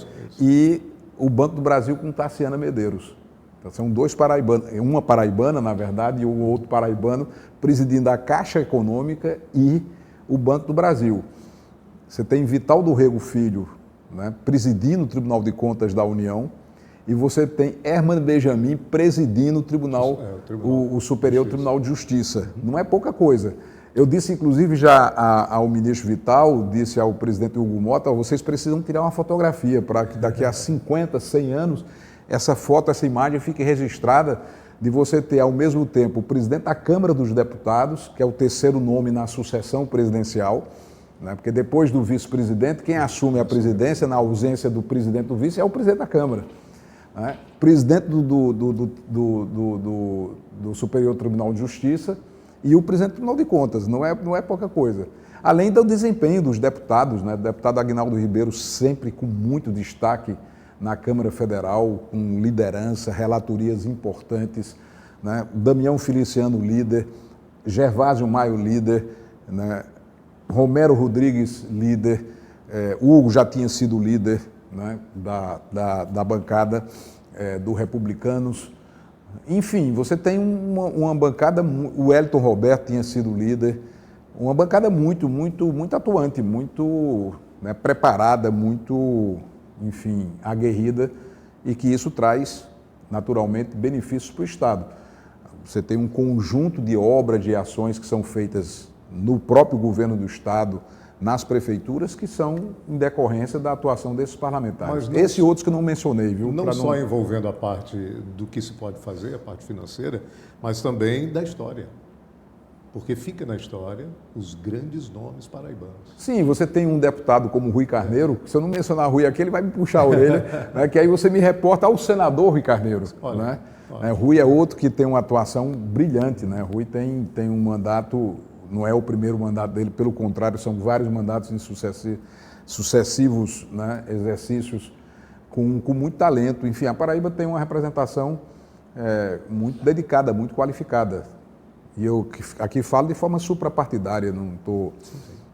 S3: e o Banco do Brasil com Tarciana Medeiros. Então, são 2 paraibanos, uma paraibana, na verdade, e o outro paraibano presidindo a Caixa Econômica e o Banco do Brasil. Você tem Vital do Rego Filho, né, presidindo o Tribunal de Contas da União, e você tem Herman Benjamin presidindo o Tribunal, o Superior Tribunal de Justiça. Não é pouca coisa. Eu disse, inclusive, já ao ministro Vital, disse ao presidente Hugo Mota, vocês precisam tirar uma fotografia para que daqui a 50, 100 anos, essa foto, essa imagem fique registrada de você ter, ao mesmo tempo, o presidente da Câmara dos Deputados, que é o 3º nome na sucessão presidencial, né? Porque depois do vice-presidente, quem assume a presidência, na ausência do presidente do vice, é o presidente da Câmara. Né? Presidente do Superior Tribunal de Justiça e o presidente do Tribunal de Contas, não é pouca coisa. Além do desempenho dos deputados, né? O deputado Aguinaldo Ribeiro sempre com muito destaque na Câmara Federal, com liderança, relatorias importantes, né? Damião Feliciano, líder, Gervásio Maio, líder, né? Romero Rodrigues, líder, Hugo já tinha sido líder, né, da bancada do Republicanos. Enfim, você tem uma bancada, o Wellington Roberto tinha sido líder, uma bancada muito atuante, muito, né, preparada, muito, enfim, aguerrida, e que isso traz, naturalmente, benefícios para o Estado. Você tem um conjunto de obras, de ações que são feitas no próprio governo do Estado, nas prefeituras, que são em decorrência da atuação desses parlamentares. Esses outros que eu não mencionei, viu?
S1: Não só envolvendo a parte do que se pode fazer, a parte financeira, mas também da história. Porque fica na história os grandes nomes paraibanos.
S3: Sim, você tem um deputado como Rui Carneiro, se eu não mencionar Rui aqui, ele vai me puxar a orelha, né, que aí você me reporta ao senador Rui Carneiro. Olha, né? Olha. Rui é outro que tem uma atuação brilhante, né? Rui tem um mandato, não é o primeiro mandato dele, pelo contrário, são vários mandatos em sucessivos, né, exercícios com muito talento. Enfim, a Paraíba tem uma representação muito dedicada, muito qualificada. E eu aqui falo de forma suprapartidária, não estou,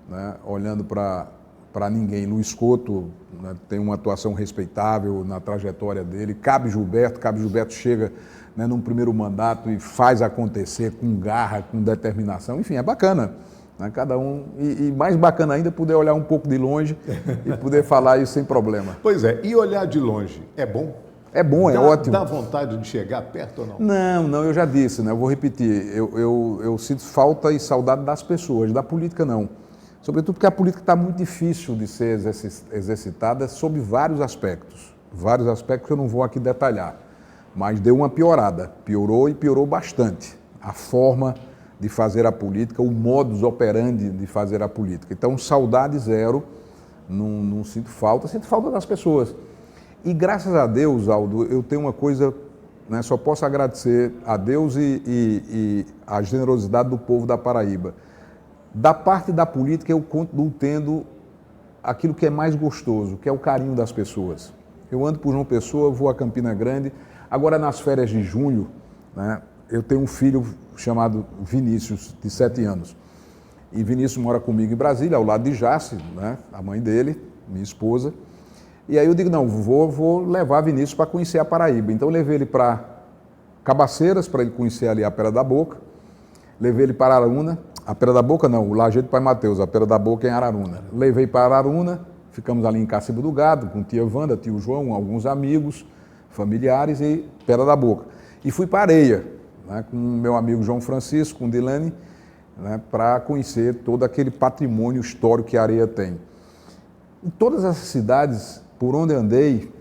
S3: né, olhando para ninguém. Luiz Couto, né, tem uma atuação respeitável na trajetória dele. Cabe Gilberto chega, né, num primeiro mandato e faz acontecer com garra, com determinação. Enfim, é bacana, né, cada um. E mais bacana ainda poder olhar um pouco de longe e poder falar isso sem problema.
S1: Pois é, e olhar de longe é bom?
S3: É bom, é ótimo.
S1: Dá vontade de chegar perto ou não?
S3: Não, eu já disse, né? Eu vou repetir. Eu sinto falta e saudade das pessoas, da política não. Sobretudo porque a política está muito difícil de ser exercitada sob vários aspectos. Vários aspectos que eu não vou aqui detalhar. Mas deu uma piorada. Piorou e piorou bastante. A forma de fazer a política, o modus operandi de fazer a política. Então, saudade zero, não sinto falta das pessoas. E graças a Deus, Aldo, eu tenho uma coisa, né, só posso agradecer a Deus e a generosidade do povo da Paraíba. Da parte da política, eu continuo tendo aquilo que é mais gostoso, que é o carinho das pessoas. Eu ando por João Pessoa, vou a Campina Grande. Agora, nas férias de junho, né, eu tenho um filho chamado Vinícius, de 7 anos. E Vinícius mora comigo em Brasília, ao lado de Jace, né, a mãe dele, minha esposa. E aí eu digo, não, vou levar Vinícius para conhecer a Paraíba. Então eu levei ele para Cabaceiras, para ele conhecer ali a Pera da Boca. Levei ele para Araruna, a Pera da Boca não, o Lajeado do Pai Mateus, a Pera da Boca é em Araruna. Levei para Araruna, ficamos ali em Cacimbo do Gado, com tia Wanda, tio João, alguns amigos, familiares e Pera da Boca. E fui para Areia, né, com meu amigo João Francisco, com Dilane, né, para conhecer todo aquele patrimônio histórico que a Areia tem. Em todas essas cidades por onde andei,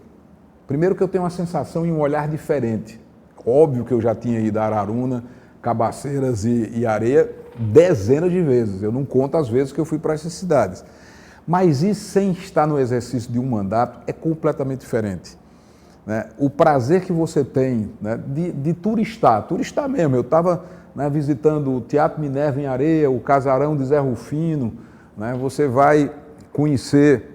S3: primeiro que eu tenho uma sensação e um olhar diferente. Óbvio que eu já tinha ido a Araruna, Cabaceiras e Areia dezenas de vezes. Eu não conto as vezes que eu fui para essas cidades. Mas isso sem estar no exercício de um mandato é completamente diferente. Né? O prazer que você tem, né, de turistar mesmo. Eu estava, né, visitando o Teatro Minerva em Areia, o Casarão de Zé Rufino, né? Você vai conhecer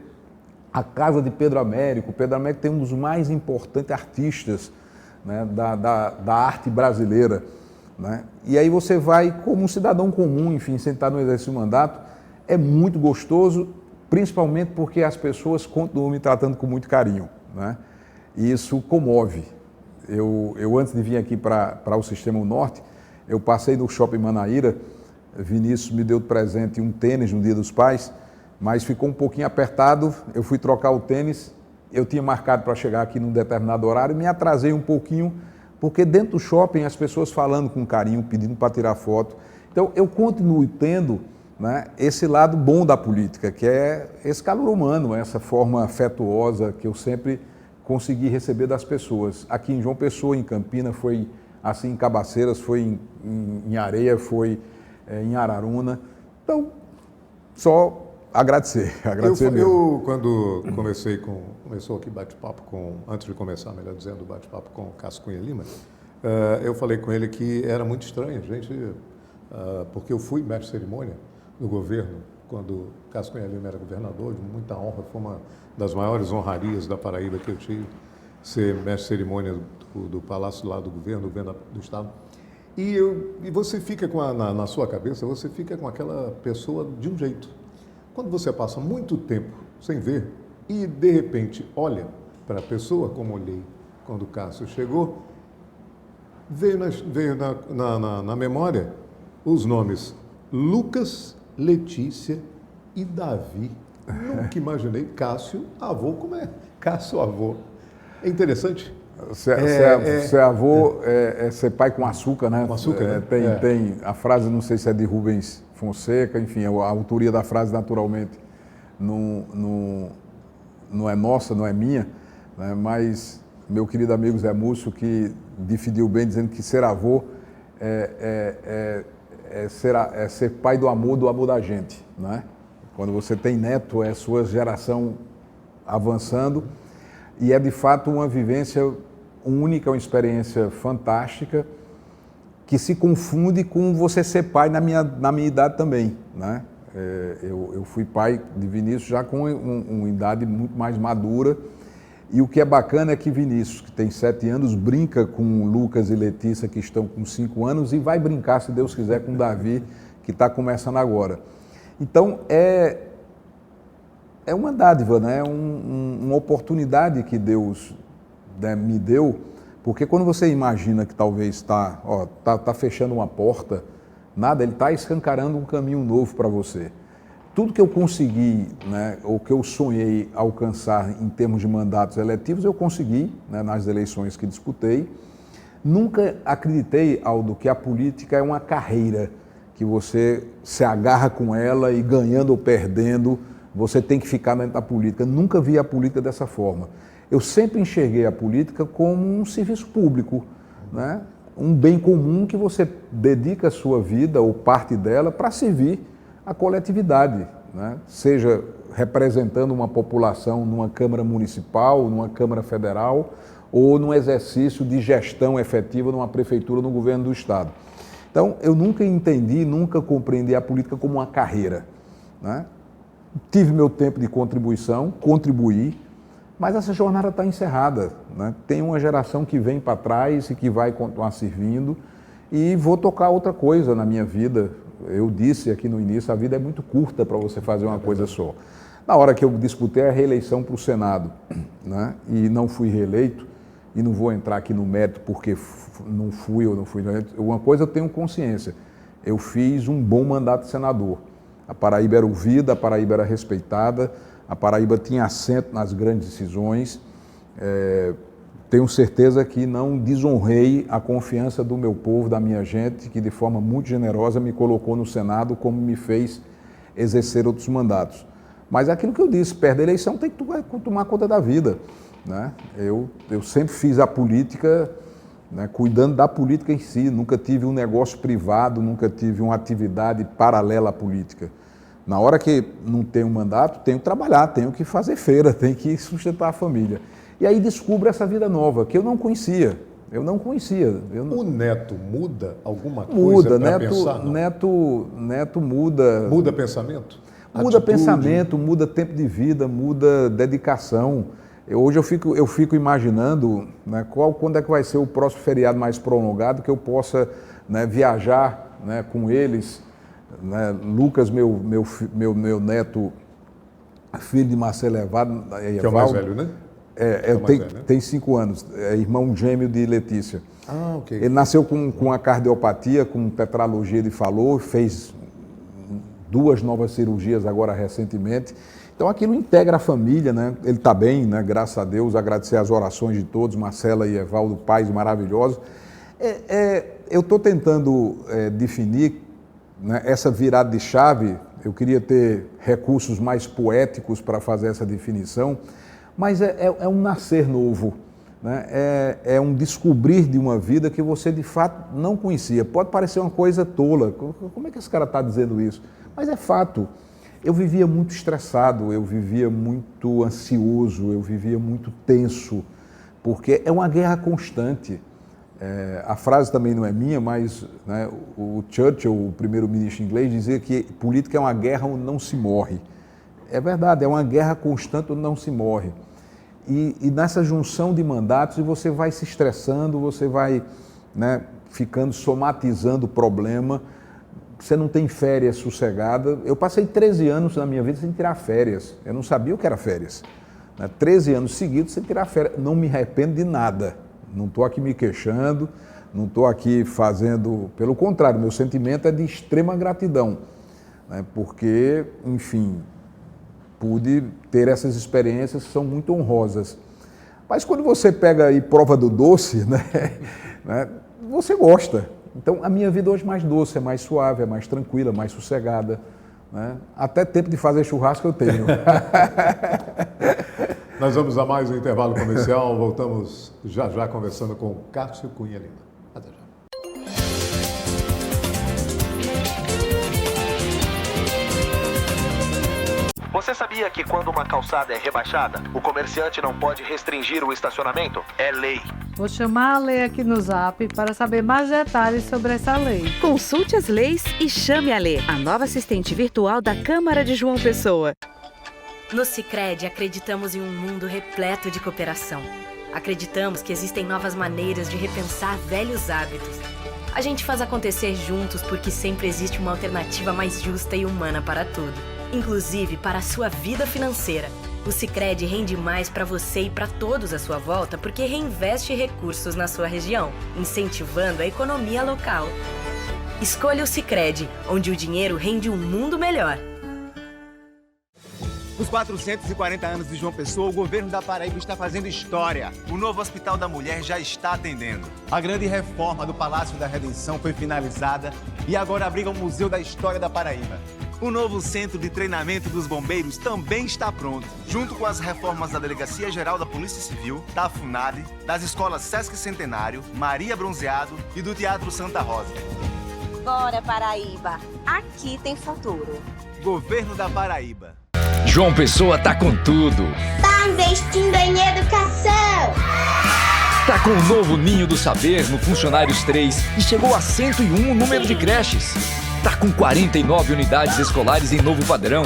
S3: a casa de Pedro Américo. Pedro Américo tem um dos mais importantes artistas, né, da arte brasileira. Né? E aí você vai, como um cidadão comum, enfim, sentar no exercício do mandato, é muito gostoso, principalmente porque as pessoas continuam me tratando com muito carinho. Né? E isso comove. Eu antes de vir aqui para o Sistema Norte, eu passei no Shopping Manaíra, Vinícius me deu de presente um tênis no Dia dos Pais, mas ficou um pouquinho apertado, eu fui trocar o tênis, eu tinha marcado para chegar aqui num determinado horário, me atrasei um pouquinho, porque dentro do shopping as pessoas falando com carinho, pedindo para tirar foto. Então eu continuo tendo, né, esse lado bom da política, que é esse calor humano, essa forma afetuosa que eu sempre consegui receber das pessoas. Aqui em João Pessoa, em Campina, foi assim em Cabaceiras, foi em Areia, foi em Araruna. Então, só agradecer mesmo.
S1: Eu quando começou aqui bate-papo antes de começar, melhor dizendo, o bate-papo com o Cássio Cunha Lima, eu falei com ele que era muito estranho, gente, porque eu fui mestre de cerimônia no governo, quando Cássio Cunha Lima era governador, de muita honra, foi uma das maiores honrarias da Paraíba que eu tive, ser mestre de cerimônia do Palácio lá do governo do Estado. E você fica na sua cabeça, você fica com aquela pessoa de um jeito. Quando você passa muito tempo sem ver e, de repente, olha para a pessoa, como olhei quando o Cássio chegou, veio na memória os nomes Lucas, Letícia e Davi. Nunca imaginei Cássio avô, como é? Cássio avô. É interessante.
S3: Ser avô é ser pai com açúcar, né?
S1: Com açúcar, né?
S3: Tem a frase, não sei se é de Rubens Fonseca, enfim, a autoria da frase naturalmente não é nossa, não é minha, né? Mas meu querido amigo Zé Múcio, que definiu bem dizendo que ser avô é ser pai do amor da gente, né? Quando você tem neto, é sua geração avançando e é de fato uma vivência única, uma experiência fantástica que se confunde com você ser pai na minha idade também, né? Eu fui pai de Vinícius já com uma idade muito mais madura. E o que é bacana é que Vinícius, que tem 7 anos, brinca com Lucas e Letícia, que estão com 5 anos, e vai brincar, se Deus quiser, com Davi, que está começando agora. Então, é uma dádiva, né? Uma oportunidade que Deus, né, me deu, porque quando você imagina que talvez está fechando uma porta, nada, ele está escancarando um caminho novo para você. Tudo que eu consegui, né, ou que eu sonhei alcançar em termos de mandatos eletivos, eu consegui, né, nas eleições que disputei. Nunca acreditei, Aldo, que a política é uma carreira, que você se agarra com ela e ganhando ou perdendo, você tem que ficar dentro da política. Nunca vi a política dessa forma. Eu sempre enxerguei a política como um serviço público, né, um bem comum que você dedica a sua vida ou parte dela para servir a coletividade, né? Seja representando uma população numa Câmara Municipal, numa Câmara Federal ou num exercício de gestão efetiva numa prefeitura, no governo do Estado. Então, eu nunca entendi, nunca compreendi a política como uma carreira, né? Tive meu tempo de contribuição, contribuí, mas essa jornada está encerrada, né? Tem uma geração que vem para trás e que vai continuar servindo e vou tocar outra coisa na minha vida. Eu disse aqui no início, a vida é muito curta para você fazer uma coisa só. Na hora que eu disputei a reeleição para o Senado, né, e não fui reeleito, e não vou entrar aqui no mérito porque não fui ou não fui, uma coisa eu tenho consciência, eu fiz um bom mandato de senador. A Paraíba era ouvida, a Paraíba era respeitada, a Paraíba tinha assento nas grandes decisões. Tenho certeza que não desonrei a confiança do meu povo, da minha gente, que de forma muito generosa me colocou no Senado, como me fez exercer outros mandatos. Mas é aquilo que eu disse, perto da eleição tem que tomar conta da vida, né? Eu sempre fiz a política, né, cuidando da política em si, nunca tive um negócio privado, nunca tive uma atividade paralela à política. Na hora que não tenho mandato, tenho que trabalhar, tenho que fazer feira, tenho que sustentar a família. E aí descubro essa vida nova, que eu não conhecia. O
S1: neto muda alguma coisa para pensar?
S3: Neto muda...
S1: Muda pensamento?
S3: Muda pensamento, muda tempo de vida, muda dedicação. Hoje eu fico imaginando, né, quando é que vai ser o próximo feriado mais prolongado que eu possa, né, viajar, né, com eles. Né? Lucas, meu neto, filho de Marcelo Evado,
S1: que é o mais velho, né?
S3: Tem 5 anos, é irmão gêmeo de Letícia.
S1: Ah, ok.
S3: Ele nasceu com a cardiopatia, com tetralogia, ele falou, fez 2 novas cirurgias agora recentemente. Então aquilo integra a família, né? Ele está bem, né? Graças a Deus, agradecer as orações de todos, Marcela e Evaldo, pais maravilhosos. Eu estou tentando definir, né, essa virada de chave. Eu queria ter recursos mais poéticos para fazer essa definição, mas é um nascer novo, né? É um descobrir de uma vida que você de fato não conhecia. Pode parecer uma coisa tola, como é que esse cara está dizendo isso? Mas é fato. Eu vivia muito estressado, eu vivia muito ansioso, eu vivia muito tenso, porque é uma guerra constante. A frase também não é minha, mas, né, o Churchill, o primeiro-ministro inglês, dizia que política é uma guerra onde não se morre. É verdade, é uma guerra constante onde não se morre. E nessa junção de mandatos, você vai se estressando, você vai, né, ficando, somatizando o problema, você não tem férias sossegadas. Eu passei 13 anos na minha vida sem tirar férias, eu não sabia o que era férias. 13 anos seguidos sem tirar férias, não me arrependo de nada. Não estou aqui me queixando, não estou aqui fazendo... Pelo contrário, meu sentimento é de extrema gratidão, né? Porque, enfim, pude ter essas experiências que são muito honrosas. Mas quando você pega aí prova do doce, né, você gosta. Então, a minha vida hoje é mais doce, é mais suave, é mais tranquila, mais sossegada, né? Até tempo de fazer churrasco eu tenho.
S1: Nós vamos a mais um intervalo comercial, voltamos já conversando com Cássio Cunha Lima. Até já.
S12: Você sabia que quando uma calçada é rebaixada, o comerciante não pode restringir o estacionamento? É lei.
S13: Vou chamar a Lei aqui no Zap para saber mais detalhes sobre essa lei.
S14: Consulte as leis e chame a Lê, a nova assistente virtual da Câmara de João Pessoa.
S2: No Sicredi, acreditamos em um mundo repleto de cooperação. Acreditamos que existem novas maneiras de repensar velhos hábitos. A gente faz acontecer juntos porque sempre existe uma alternativa mais justa e humana para tudo, inclusive para a sua vida financeira. O Sicredi rende mais para você e para todos à sua volta porque reinveste recursos na sua região, incentivando a economia local. Escolha o Sicredi, onde o dinheiro rende um mundo melhor.
S15: Nos 440 anos de João Pessoa, o governo da Paraíba está fazendo história.
S16: O novo Hospital da Mulher já está atendendo.
S15: A grande reforma do Palácio da Redenção foi finalizada e agora abriga o Museu da História da Paraíba.
S16: O novo Centro de Treinamento dos Bombeiros também está pronto, junto com as reformas da Delegacia Geral da Polícia Civil, da FUNAD, das escolas Sesc Centenário, Maria Bronzeado e do Teatro Santa Rosa.
S17: Bora, Paraíba! Aqui tem futuro.
S16: Governo da Paraíba.
S18: João Pessoa tá com tudo.
S19: Tá investindo em educação.
S18: Tá com o novo Ninho do Saber no Funcionários 3 e chegou a 101 o número de creches. Tá com 49 unidades escolares em novo padrão.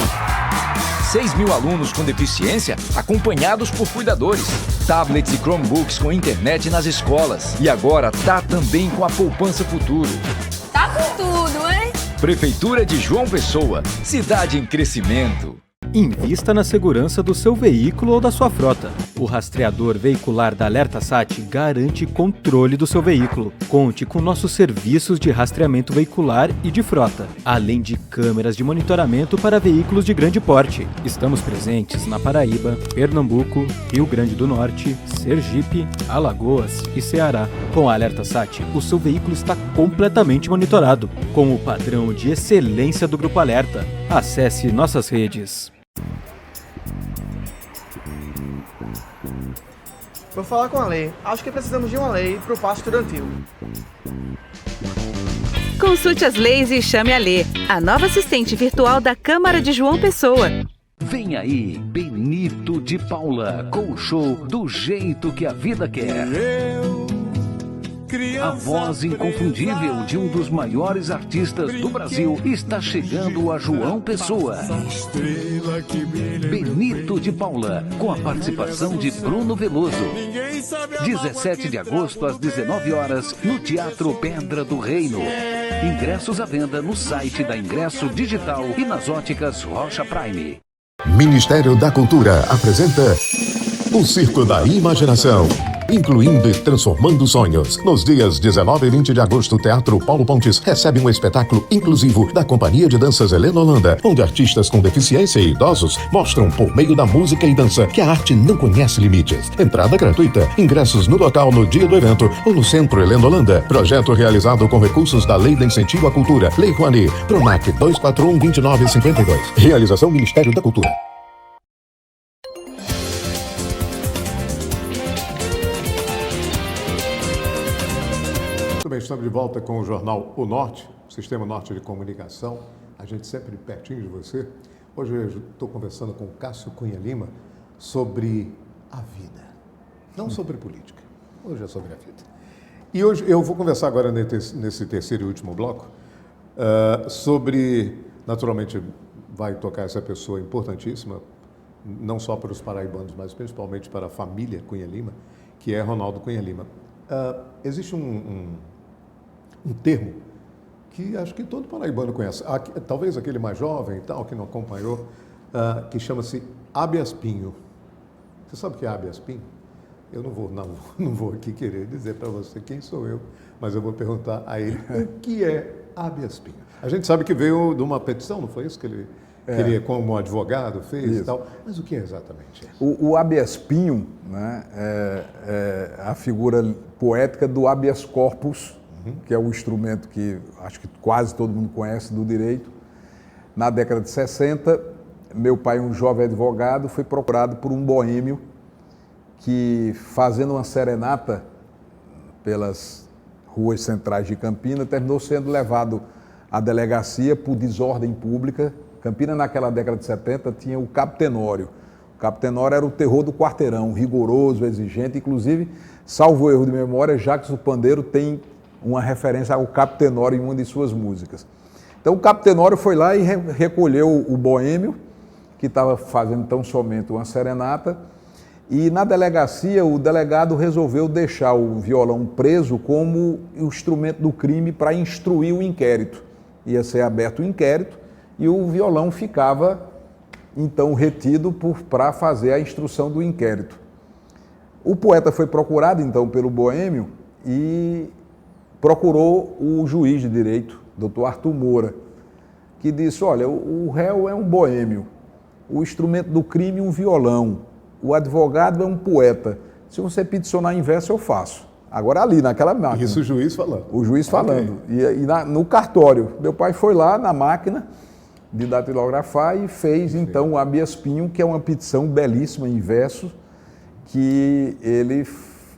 S18: 6.000 alunos com deficiência acompanhados por cuidadores. Tablets e Chromebooks com internet nas escolas. E agora tá também com a Poupança Futuro.
S19: Tá com tudo, hein?
S18: Prefeitura de João Pessoa, cidade em crescimento.
S20: Invista na segurança do seu veículo ou da sua frota. O rastreador veicular da AlertaSat garante controle do seu veículo. Conte com nossos serviços de rastreamento veicular e de frota, além de câmeras de monitoramento para veículos de grande porte. Estamos presentes na Paraíba, Pernambuco, Rio Grande do Norte, Sergipe, Alagoas e Ceará. Com a AlertaSat, o seu veículo está completamente monitorado, com o padrão de excelência do Grupo Alerta. Acesse nossas redes.
S21: Vou falar com a lei. Acho que precisamos de uma lei para o passo estudantil.
S14: Consulte as leis e chame a Lê, a nova assistente virtual da Câmara de João Pessoa.
S22: Vem aí, Benito de Paula, com o show Do Jeito que a Vida Quer. A voz inconfundível de um dos maiores artistas do Brasil está chegando a João Pessoa. Benito de Paula, com a participação de Bruno Veloso. 17 de agosto às 19 horas no Teatro Pedra do Reino. Ingressos à venda no site da Ingresso Digital e nas óticas Rocha Prime.
S11: Ministério da Cultura apresenta o Circo da Imaginação, incluindo e transformando sonhos. Nos dias 19 e 20 de agosto, o Teatro Paulo Pontes recebe um espetáculo inclusivo da Companhia de Danças Helena Holanda, onde artistas com deficiência e idosos mostram por meio da música e dança que a arte não conhece limites. Entrada gratuita. Ingressos no local no dia do evento ou no Centro Helena Holanda. Projeto realizado com recursos da Lei de Incentivo à Cultura, Lei Rouanet, Pronac 241-2952. Realização Ministério da Cultura.
S1: Bem, estamos de volta com o jornal O Norte, Sistema Norte de Comunicação. A gente sempre pertinho de você. Hoje eu estou conversando com o Cássio Cunha Lima sobre a vida, não sobre política. Hoje é sobre a vida. E hoje eu vou conversar agora nesse terceiro e último bloco sobre, naturalmente, vai tocar essa pessoa importantíssima, não só para os paraibanos, mas principalmente para a família Cunha Lima, que é Ronaldo Cunha Lima. Existe um termo que acho que todo paraibano conhece, talvez aquele mais jovem e tal, que não acompanhou, que chama-se habeas pinho. Você sabe o que é habeas pinho? Eu não vou aqui querer dizer para você quem sou eu, mas eu vou perguntar a ele o que é habeas pinho. A gente sabe que veio de uma petição, não foi isso que ele como advogado fez e tal, mas o que é exatamente isso?
S3: O habeas pinho, né, é a figura poética do habeas corpus, que é o instrumento que acho que quase todo mundo conhece do direito. Na década de 60, meu pai, um jovem advogado, foi procurado por um boêmio que, fazendo uma serenata pelas ruas centrais de Campina, terminou sendo levado à delegacia por desordem pública Campinas, naquela década de 70, tinha o Cabo Tenório. O Cabo Tenório era o terror do quarteirão, rigoroso, exigente. Inclusive, salvo erro de memória, Jacques do Pandeiro tem uma referência ao Cabo Tenório em uma de suas músicas. Então, o Cabo Tenório foi lá e recolheu o boêmio, que estava fazendo tão somente uma serenata, e na delegacia o delegado resolveu deixar o violão preso como o instrumento do crime para instruir o inquérito. Ia ser aberto o inquérito e o violão ficava, então, retido para fazer a instrução do inquérito. O poeta foi procurado, então, pelo boêmio e procurou o juiz de direito, Dr. Arthur Moura, que disse, olha, o réu é um boêmio, o instrumento do crime um violão, o advogado é um poeta. Se você peticionar em verso, eu faço. Agora ali, naquela máquina.
S1: Isso o juiz falando.
S3: O juiz falando. Okay. No cartório. Meu pai foi lá na máquina de datilografar e fez, então, o habeas pinho, que é uma petição belíssima em verso, que ele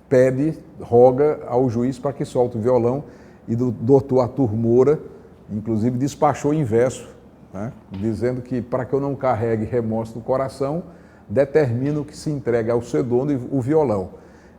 S3: pede, roga ao juiz para que solte o violão, e do doutor Arthur Moura, inclusive, despachou em verso, né, dizendo que, para que eu não carregue remorso no coração, determino que se entregue ao seu dono o violão.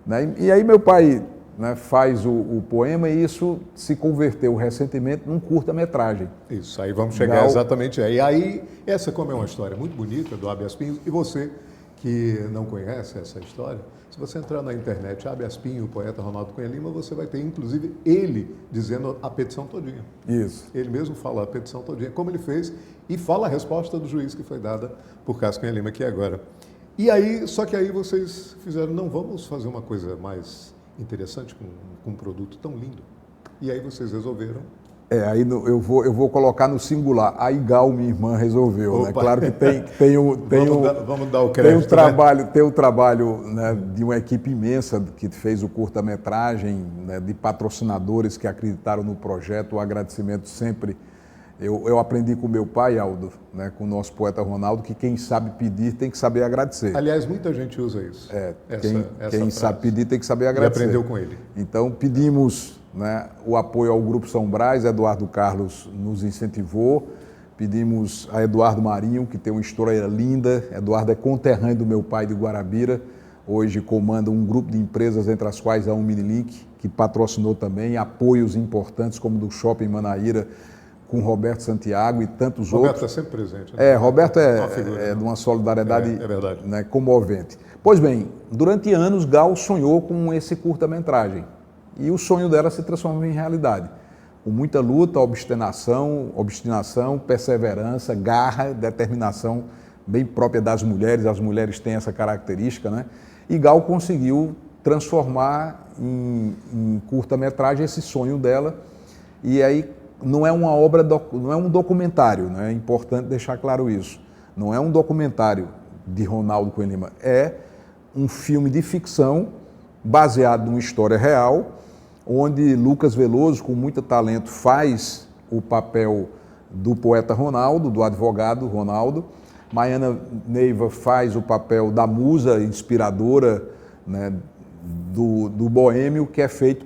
S3: Né? E aí meu pai, né, faz o poema e isso se converteu recentemente num curta-metragem.
S1: Isso, aí vamos chegar exatamente aí. E aí, essa como é uma história muito bonita do habeas pinho, e você que não conhece essa história, se você entrar na internet, habeas pinho, o poeta Ronaldo Cunha Lima, você vai ter, inclusive, ele dizendo a petição todinha.
S3: Isso.
S1: Ele mesmo fala a petição todinha, como ele fez, e fala a resposta do juiz que foi dada por Cássio Cunha Lima aqui agora. E aí, só que aí vocês fizeram, não, vamos fazer uma coisa mais interessante com um produto tão lindo. E aí vocês resolveram.
S3: Aí eu vou colocar no singular. A Igal, minha irmã, resolveu. Né? Claro que
S1: vamos dar o crédito.
S3: Tem o trabalho, né, de uma equipe imensa que fez o curta-metragem, né, de patrocinadores que acreditaram no projeto. O agradecimento sempre. Eu aprendi com meu pai, Aldo, né, com o nosso poeta Ronaldo, que quem sabe pedir tem que saber agradecer.
S1: Aliás, muita gente usa isso.
S3: Quem sabe pedir tem que saber agradecer.
S1: E aprendeu com ele.
S3: Então, pedimos, né, o apoio ao Grupo São Brás, Eduardo Carlos nos incentivou, pedimos a Eduardo Marinho, que tem uma história linda. Eduardo é conterrâneo do meu pai de Guarabira, hoje comanda um grupo de empresas, entre as quais a Unilink, que patrocinou também apoios importantes, como do Shopping Manaíra, com Roberto Santiago e tantos outros.
S1: Roberto está sempre presente. Né?
S3: Roberto é de uma solidariedade né, comovente. Pois bem, durante anos, Gal sonhou com esse curta-metragem e o sonho dela se transformou em realidade. Com muita luta, obstinação, perseverança, garra, determinação bem própria das mulheres. As mulheres têm essa característica, né? E Gal conseguiu transformar em curta-metragem esse sonho dela. E aí não é uma obra, não é um documentário, né? É importante deixar claro isso. Não é um documentário de Ronaldo Cunha Lima, é um filme de ficção baseado numa história real, onde Lucas Veloso, com muito talento, faz o papel do poeta Ronaldo, do advogado Ronaldo. Maiana Neiva faz o papel da musa inspiradora, né, do boêmio, que é feito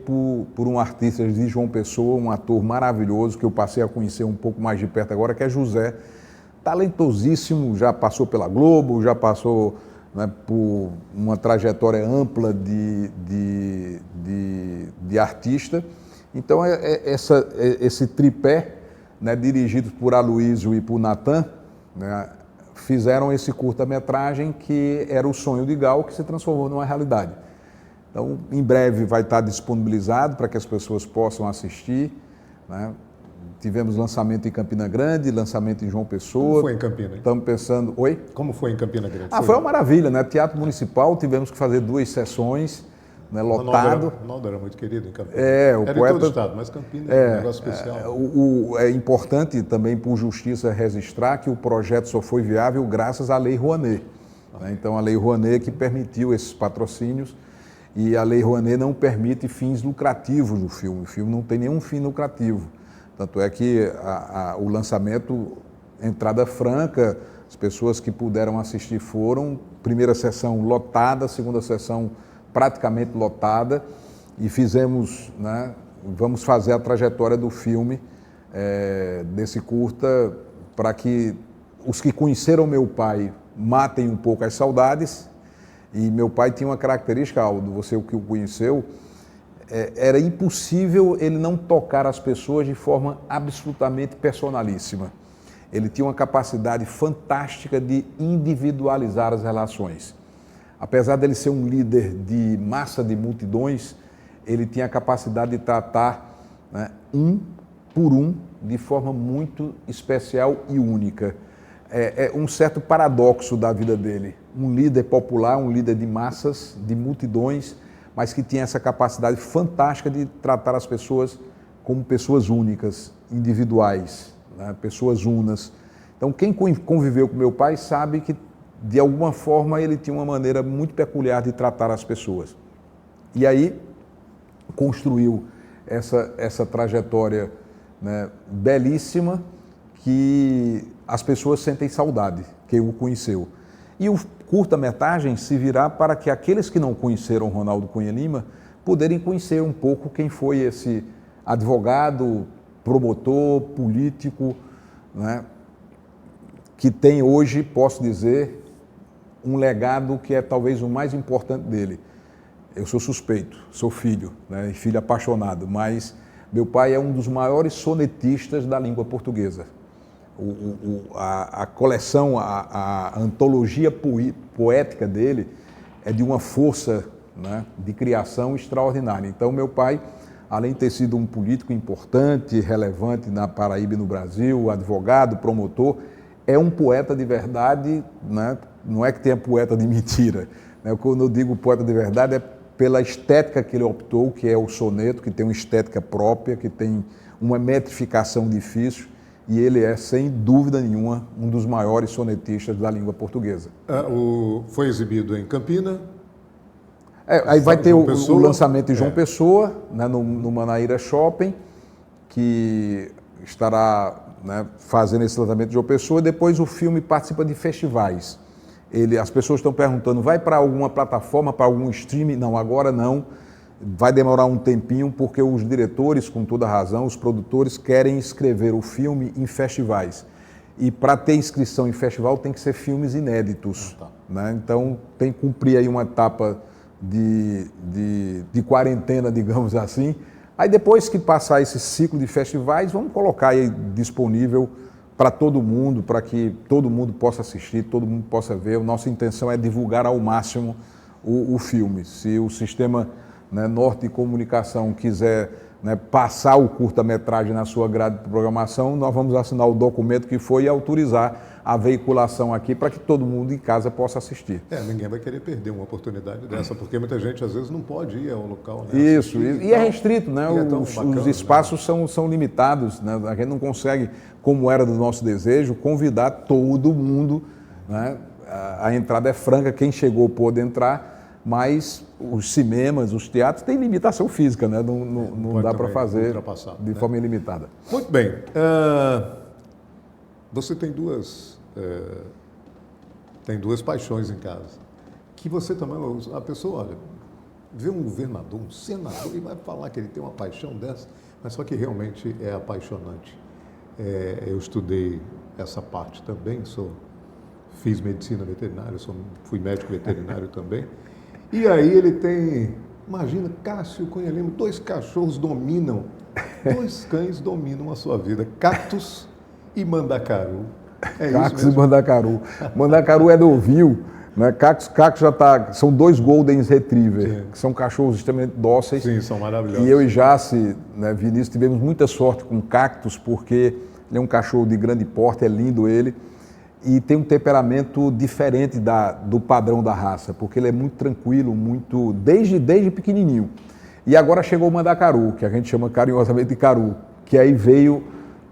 S3: por um artista de João Pessoa, um ator maravilhoso, que eu passei a conhecer um pouco mais de perto agora, que é José. Talentosíssimo, já passou pela Globo, já passou, né, por uma trajetória ampla de artista. Então, esse tripé, né, dirigido por Aloysio e por Natan, né, fizeram esse curta-metragem que era o sonho de Gal, que se transformou numa realidade. Então, em breve vai estar disponibilizado para que as pessoas possam assistir, né? Tivemos lançamento em Campina Grande, lançamento em João Pessoa.
S1: Como foi em Campina?
S3: Estamos pensando... Oi?
S1: Como foi em Campina Grande?
S3: Foi uma maravilha, né? Teatro Municipal, tivemos que fazer 2 sessões, né, lotado.
S1: Ronaldo era muito querido em Campina.
S3: O
S1: era
S3: poeta...
S1: em todo o estado, mas Campina é um negócio especial.
S3: É importante também, por justiça, registrar que o projeto só foi viável graças à Lei Rouanet. Né? Então, a Lei Rouanet que permitiu esses patrocínios, e a Lei Rouanet não permite fins lucrativos no filme. O filme não tem nenhum fim lucrativo. Tanto é que o lançamento, entrada franca, as pessoas que puderam assistir foram, primeira sessão lotada, segunda sessão praticamente lotada, e fizemos, né, vamos fazer a trajetória do filme, desse curta, para que os que conheceram meu pai matem um pouco as saudades. E meu pai tinha uma característica, Aldo, você que o conheceu, era impossível ele não tocar as pessoas de forma absolutamente personalíssima. Ele tinha uma capacidade fantástica de individualizar as relações. Apesar dele ser um líder de massa de multidões, ele tinha a capacidade de tratar, né, um por um de forma muito especial e única. É um certo paradoxo da vida dele. Um líder popular, um líder de massas, de multidões, mas que tinha essa capacidade fantástica de tratar as pessoas como pessoas únicas, individuais, né? Pessoas unas. Então, quem conviveu com meu pai sabe que, de alguma forma, ele tinha uma maneira muito peculiar de tratar as pessoas. E aí, construiu essa trajetória, né, belíssima, que as pessoas sentem saudade, quem o conheceu. E o curta-metragem se virá para que aqueles que não conheceram Ronaldo Cunha Lima poderem conhecer um pouco quem foi esse advogado, promotor, político, né, que tem hoje, posso dizer, um legado que é talvez o mais importante dele. Eu sou suspeito, sou filho, né, filho apaixonado, mas meu pai é um dos maiores sonetistas da língua portuguesa. A coleção, a antologia poética dele é de uma força, né, de criação extraordinária. Então, meu pai, além de ter sido um político importante, relevante na Paraíba e no Brasil, advogado, promotor, é um poeta de verdade, né? Não é que tenha poeta de mentira, né? Quando eu digo poeta de verdade é pela estética que ele optou, que é o soneto, que tem uma estética própria, que tem uma metrificação difícil, e ele é, sem dúvida nenhuma, um dos maiores sonetistas da língua portuguesa.
S1: Foi exibido em Campina?
S3: Aí vai ter o lançamento em João Pessoa, né, no Manaíra Shopping, que estará, né, fazendo esse lançamento de João Pessoa. Depois o filme participa de festivais. As pessoas estão perguntando, vai para alguma plataforma, para algum streaming? Não, agora não. Vai demorar um tempinho, porque os diretores, com toda razão, os produtores querem inscrever o filme em festivais. E para ter inscrição em festival tem que ser filmes inéditos. Né? Então tem que cumprir aí uma etapa de quarentena, digamos assim. Aí depois que passar esse ciclo de festivais, vamos colocar aí disponível para todo mundo, para que todo mundo possa assistir, todo mundo possa ver. A nossa intenção é divulgar ao máximo o filme. Se o sistema, né, Norte de Comunicação quiser, né, passar o curta-metragem na sua grade de programação, nós vamos assinar o documento que foi e autorizar a veiculação aqui para que todo mundo em casa possa assistir.
S1: Ninguém vai querer perder uma oportunidade dessa, porque muita gente às vezes não pode ir ao local. Né,
S3: isso, e é restrito, né? Os espaços, né, são limitados, né? A gente não consegue, como era do nosso desejo, convidar todo mundo, né? A entrada é franca, quem chegou pôde entrar, mas os cinemas, os teatros têm limitação física, né? Não dá para fazer de forma ilimitada.
S1: Muito bem. Você tem duas paixões em casa. Que você também, a pessoa, olha, vê um governador, um senador e vai falar que ele tem uma paixão dessa, mas só que realmente é apaixonante. Eu estudei essa parte também, fiz medicina veterinária, fui médico veterinário também. E aí ele tem, imagina, Cássio Cunha Lima, 2 cachorros dominam, 2 cães dominam a sua vida, Cactus e Mandacaru.
S3: Cactus e Mandacaru. Mandacaru é do Ovil, né? Cactus já tá, são 2 Golden Retriever, que são cachorros extremamente dóceis.
S1: Sim, são maravilhosos.
S3: E eu e Jace, né, Vinícius, tivemos muita sorte com Cactus, porque ele é um cachorro de grande porte, é lindo ele, e tem um temperamento diferente do padrão da raça, porque ele é muito tranquilo, desde pequenininho. E agora chegou o Mandacaru, que a gente chama carinhosamente de Caru, que aí veio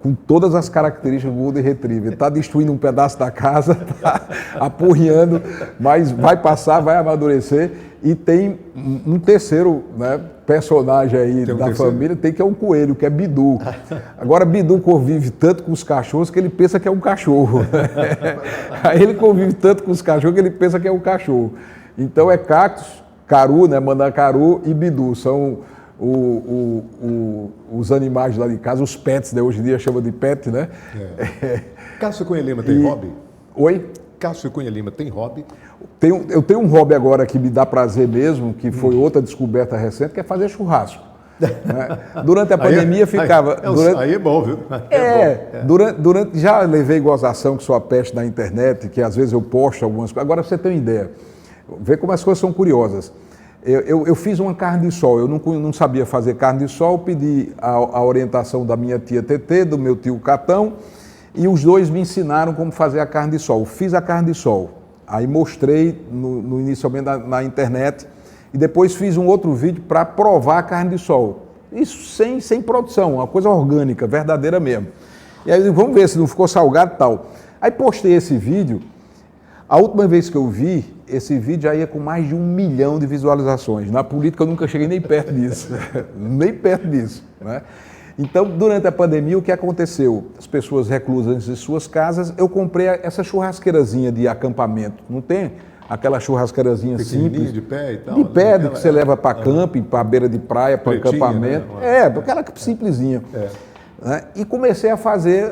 S3: com todas as características do Golden Retriever. Está destruindo um pedaço da casa, está apurreando, mas vai passar, vai amadurecer. E tem um terceiro, né, personagem aí da família, que é um coelho, que é Bidu. Agora, Bidu convive tanto com os cachorros que ele pensa que é um cachorro. Aí ele convive tanto com os cachorros que ele pensa que é um cachorro. Então é Cactus, Caru, né, Mandacaru e Bidu. São os animais lá de casa, os pets, né? Hoje em dia chama de pet, né?
S1: Cássio Cunha Lima tem hobby?
S3: Oi?
S1: Cássio Cunha Lima tem hobby?
S3: Eu tenho um hobby agora que me dá prazer mesmo, que foi outra descoberta recente, que é fazer churrasco. Né? Durante a pandemia ficava...
S1: Aí é bom, viu?
S3: Durante já levei gozação, que sou a peste da internet, que às vezes eu posto algumas coisas. Agora você tem uma ideia, vê como as coisas são curiosas. Eu fiz uma carne de sol, eu não sabia fazer carne de sol, pedi a orientação da minha tia Tetê, do meu tio Catão, e os dois me ensinaram como fazer a carne de sol. Fiz a carne de sol, aí mostrei inicialmente na internet, e depois fiz um outro vídeo para provar a carne de sol. Isso sem produção, uma coisa orgânica, verdadeira mesmo. E aí vamos ver se não ficou salgado e tal. Aí postei esse vídeo, a última vez que eu vi, esse vídeo já ia com mais de 1 milhão de visualizações. Na política eu nunca cheguei nem perto disso, nem perto disso. Né? Então, durante a pandemia, o que aconteceu? As pessoas reclusas em suas casas, eu comprei essa churrasqueirazinha de acampamento, não tem? Aquela churrasqueirazinha simples.
S1: De pé e tal.
S3: De pé, que você leva para camping, para beira de praia, para acampamento. Né? Aquela simplesinha. Né? E comecei a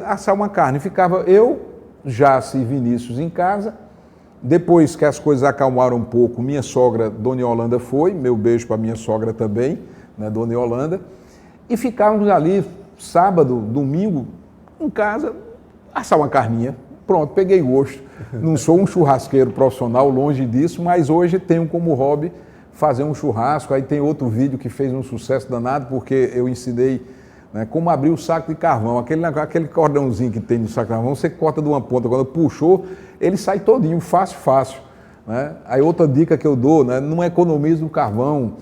S3: assar uma carne. Ficava eu, Jace e Vinícius em casa. Depois que as coisas acalmaram um pouco, minha sogra, Dona Yolanda, foi. Meu beijo para minha sogra também, né, Dona Yolanda. E ficávamos ali, sábado, domingo, em casa, assar uma carninha. Pronto, peguei gosto. Não sou um churrasqueiro profissional, longe disso, mas hoje tenho como hobby fazer um churrasco. Aí tem outro vídeo que fez um sucesso danado, porque eu ensinei, né, como abrir o saco de carvão. Aquele cordãozinho que tem no saco de carvão, você corta de uma ponta, quando puxou, ele sai todinho, fácil. Né? Aí outra dica que eu dou, né, não economize no carvão.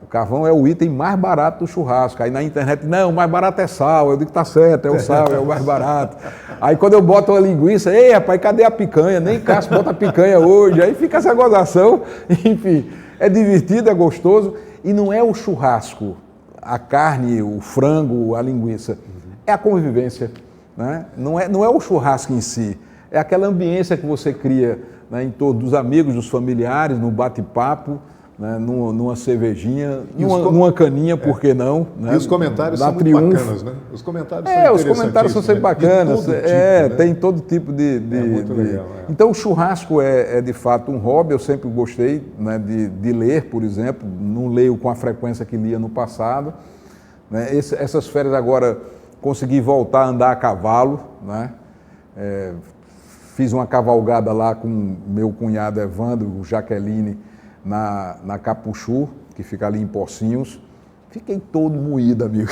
S3: O carvão é o item mais barato do churrasco. Aí na internet, não, o mais barato é sal. Eu digo, tá certo, é o sal, é o mais barato. Aí quando eu boto uma linguiça, ei, rapaz, cadê a picanha? Nem Cássio bota a picanha hoje. Aí fica essa gozação. Enfim, é divertido, é gostoso. E não é o churrasco, a carne, o frango, a linguiça. É a convivência. Né? Não é o churrasco em si. É aquela ambiência que você cria, né, em torno dos amigos, dos familiares, no bate-papo, né, numa cervejinha, numa caninha, por que não? Né?
S1: E os comentários são muito bacanas, né? Os comentários são
S3: interessantíssimos. Os comentários são sempre bacanas. Tipo, né? Tem todo tipo de...
S1: muito legal.
S3: Então o churrasco é de fato um hobby, eu sempre gostei, né, de ler, por exemplo, não leio com a frequência que lia no passado. Né? Essas férias agora consegui voltar a andar a cavalo, né? Fiz uma cavalgada lá com meu cunhado Evandro, o Jaqueline, na Capuchu, que fica ali em Pocinhos. Fiquei todo moído, amigo,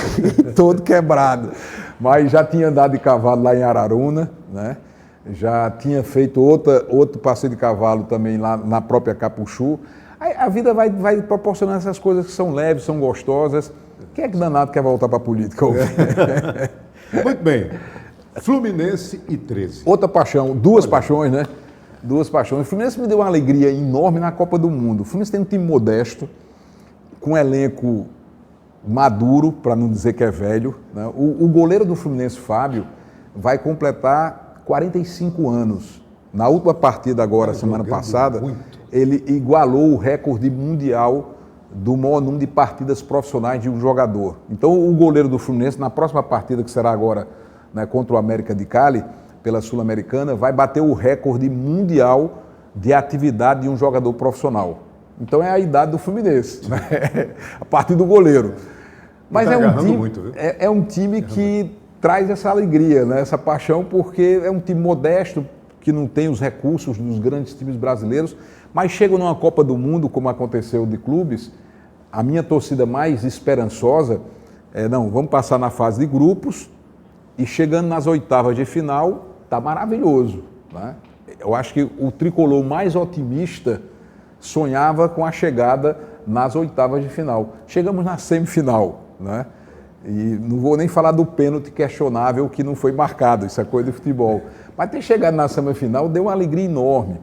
S3: todo quebrado. Mas já tinha andado de cavalo lá em Araruna, né? Já tinha feito outro passeio de cavalo também lá na própria Capuchu. Aí a vida vai proporcionando essas coisas que são leves, são gostosas. Quem é que danado quer voltar para a política?
S1: Muito bem. Fluminense e 13.
S3: Outra paixão, duas paixões, né? Duas paixões. O Fluminense me deu uma alegria enorme na Copa do Mundo. O Fluminense tem um time modesto, com um elenco maduro, para não dizer que é velho. Né? O goleiro do Fluminense, Fábio, vai completar 45 anos. Na última partida agora, semana passada, ele igualou o recorde mundial do maior número de partidas profissionais de um jogador. Então, o goleiro do Fluminense, na próxima partida, que será agora, né, contra o América de Cali, pela Sul-Americana, vai bater o recorde mundial de atividade de um jogador profissional. Então é a idade do Fluminense, né? A partir do goleiro. Mas é um time que traz essa alegria, né? Essa paixão, porque é um time modesto, que não tem os recursos dos grandes times brasileiros, mas chega numa Copa do Mundo, como aconteceu de clubes, a minha torcida mais esperançosa é, vamos passar na fase de grupos, e chegando nas oitavas de final, está maravilhoso. Né? Eu acho que o tricolor mais otimista sonhava com a chegada nas oitavas de final. Chegamos na semifinal, né? E não vou nem falar do pênalti questionável que não foi marcado, isso é coisa de futebol. Mas ter chegado na semifinal deu uma alegria enorme.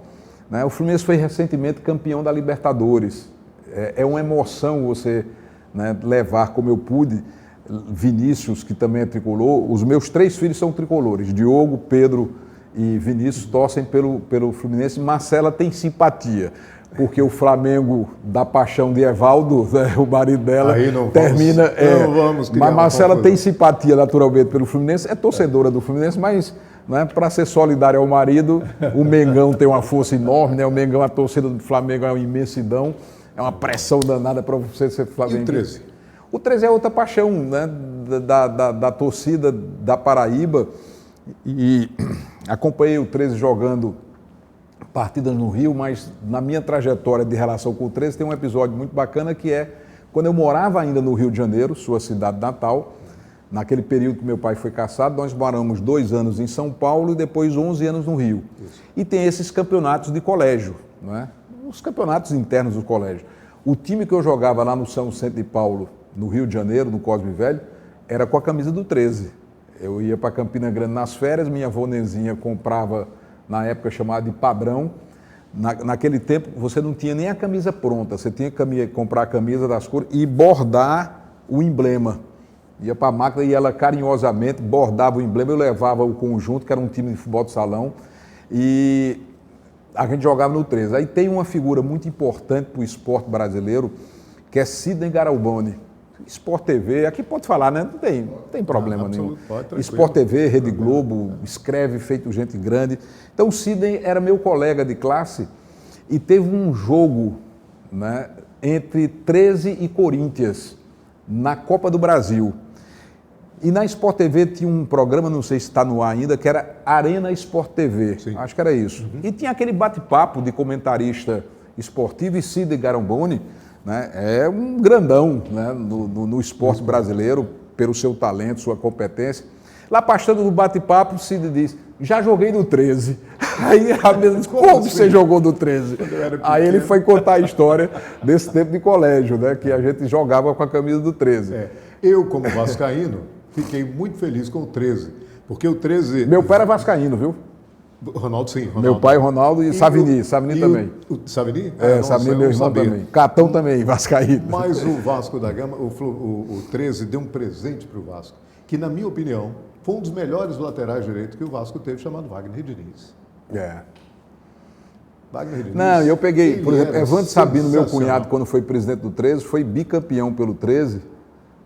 S3: Né? O Fluminense foi recentemente campeão da Libertadores. É uma emoção você, né, levar, como eu pude, Vinícius, que também é tricolor. Os meus 3 filhos são tricolores. Diogo, Pedro e Vinícius torcem pelo Fluminense. Marcela tem simpatia, porque o Flamengo, da paixão de Evaldo, né, o marido dela, mas Marcela tem simpatia naturalmente pelo Fluminense, é torcedora do Fluminense, mas né, para ser solidário ao marido. O Mengão tem uma força enorme, né? O Mengão, a torcida do Flamengo é uma imensidão, é uma pressão danada para você ser flamenguista.
S1: E o 13?
S3: O 13 é outra paixão, né, da torcida da Paraíba, e acompanhei o 13 jogando partidas no Rio, mas na minha trajetória de relação com o 13 tem um episódio muito bacana, que é quando eu morava ainda no Rio de Janeiro, sua cidade natal. Naquele período que meu pai foi cassado, nós moramos 2 anos em São Paulo e depois 11 anos no Rio. Isso. E tem esses campeonatos de colégio, não é? Os campeonatos internos do colégio. O time que eu jogava lá no São Vicente de Paulo, no Rio de Janeiro, no Cosme Velho, era com a camisa do 13. Eu ia para Campina Grande nas férias, minha avó Nezinha comprava, na época chamada de padrão. Naquele tempo você não tinha nem a camisa pronta, você tinha que comprar a camisa das cores e bordar o emblema. Ia para a máquina e ela carinhosamente bordava o emblema, eu levava o conjunto, que era um time de futebol de salão, e a gente jogava no 13. Aí tem uma figura muito importante para o esporte brasileiro, que é Sidney Garalboni. Sport TV, aqui pode falar, né? Não tem problema nenhum. Sport TV, Rede Globo, escreve feito gente grande. Então o Sidney era meu colega de classe e teve um jogo, né, entre 13 e Corinthians, na Copa do Brasil. E na Sport TV tinha um programa, não sei se está no ar ainda, que era Arena Sport TV. Sim. Acho que era isso. Uhum. E tinha aquele bate-papo de comentarista esportivo, e Sidney Garalboni, né, é um grandão, né, no esporte brasileiro, pelo seu talento, sua competência. Lá passando do bate-papo, o Sidney diz: já joguei no 13. Aí a mesa disse: como você jogou no 13? Aí ele foi contar a história desse tempo de colégio, né, que a gente jogava com a camisa do 13.
S1: Eu, como vascaíno, fiquei muito feliz com o 13, porque o 13...
S3: Meu pai era vascaíno, viu?
S1: Ronaldo, sim. Ronaldo.
S3: Meu pai, Ronaldo, e Savini também.
S1: O Savini?
S3: Savini, meu irmão também. Catão também, vascaíno.
S1: Mas o Vasco da Gama, o 13 deu um presente para o Vasco, que, na minha opinião, foi um dos melhores laterais direitos que o Vasco teve, chamado Wagner Diniz. Wagner Diniz.
S3: Não, eu peguei, por exemplo, Evandro Sabino, meu cunhado, quando foi presidente do 13, foi bicampeão pelo 13,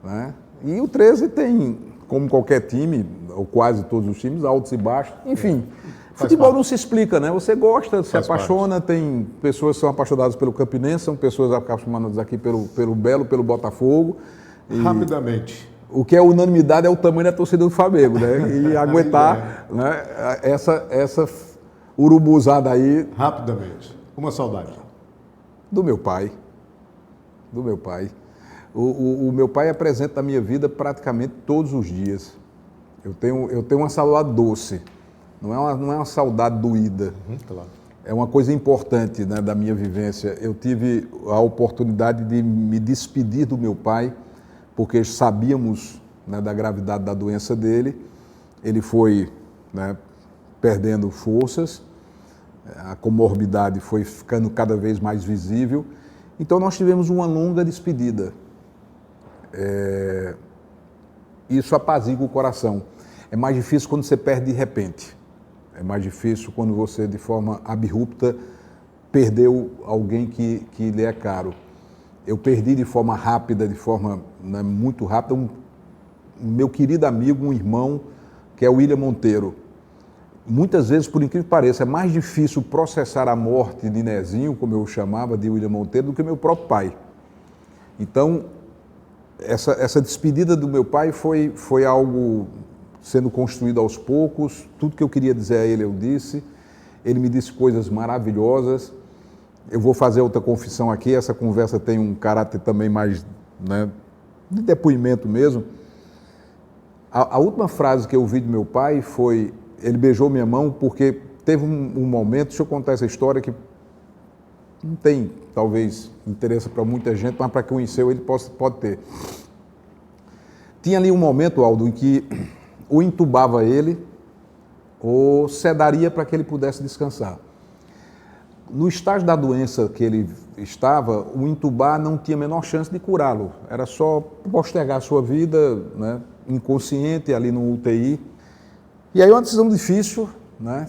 S3: né? E o 13 tem, como qualquer time, ou quase todos os times, altos e baixos, enfim. Futebol não se explica, né? Você gosta, se apaixona, tem pessoas que são apaixonadas pelo Campinense, são pessoas apaixonadas aqui pelo Belo, pelo Botafogo.
S1: Rapidamente.
S3: O que é unanimidade é o tamanho da torcida do Flamengo, né? E aguentar, né, essa urubuzada aí.
S1: Rapidamente. Uma saudade.
S3: Do meu pai. Do meu pai. O meu pai é presente na minha vida praticamente todos os dias. Eu tenho uma saudade doce. Não é uma saudade doída.
S1: Claro.
S3: É uma coisa importante, né, da minha vivência. Eu tive a oportunidade de me despedir do meu pai, porque sabíamos, né, da gravidade da doença dele. Ele foi, né, perdendo forças, a comorbidade foi ficando cada vez mais visível. Então nós tivemos uma longa despedida. Isso apazigua o coração. É mais difícil quando você perde de repente. É mais difícil quando você, de forma abrupta, perdeu alguém que lhe é caro. Eu perdi de forma rápida, né, muito rápida, um meu querido amigo, um irmão, que é o William Monteiro. Muitas vezes, por incrível que pareça, é mais difícil processar a morte de Nezinho, como eu chamava, de William Monteiro, do que meu próprio pai. Então, essa despedida do meu pai foi algo sendo construído aos poucos. Tudo que eu queria dizer a ele, eu disse. Ele me disse coisas maravilhosas. Eu vou fazer outra confissão aqui. Essa conversa tem um caráter também mais, né, de depoimento mesmo. A última frase que eu ouvi do meu pai foi... Ele beijou minha mão porque teve um momento... Deixa eu contar essa história que não tem, talvez, interesse para muita gente, mas para quem conheceu ele pode ter. Tinha ali um momento, Aldo, em que ou entubava ele ou sedaria para que ele pudesse descansar. No estágio da doença que ele estava, o entubar não tinha a menor chance de curá-lo. Era só postergar a sua vida, né, inconsciente ali no UTI. E aí uma decisão difícil, né?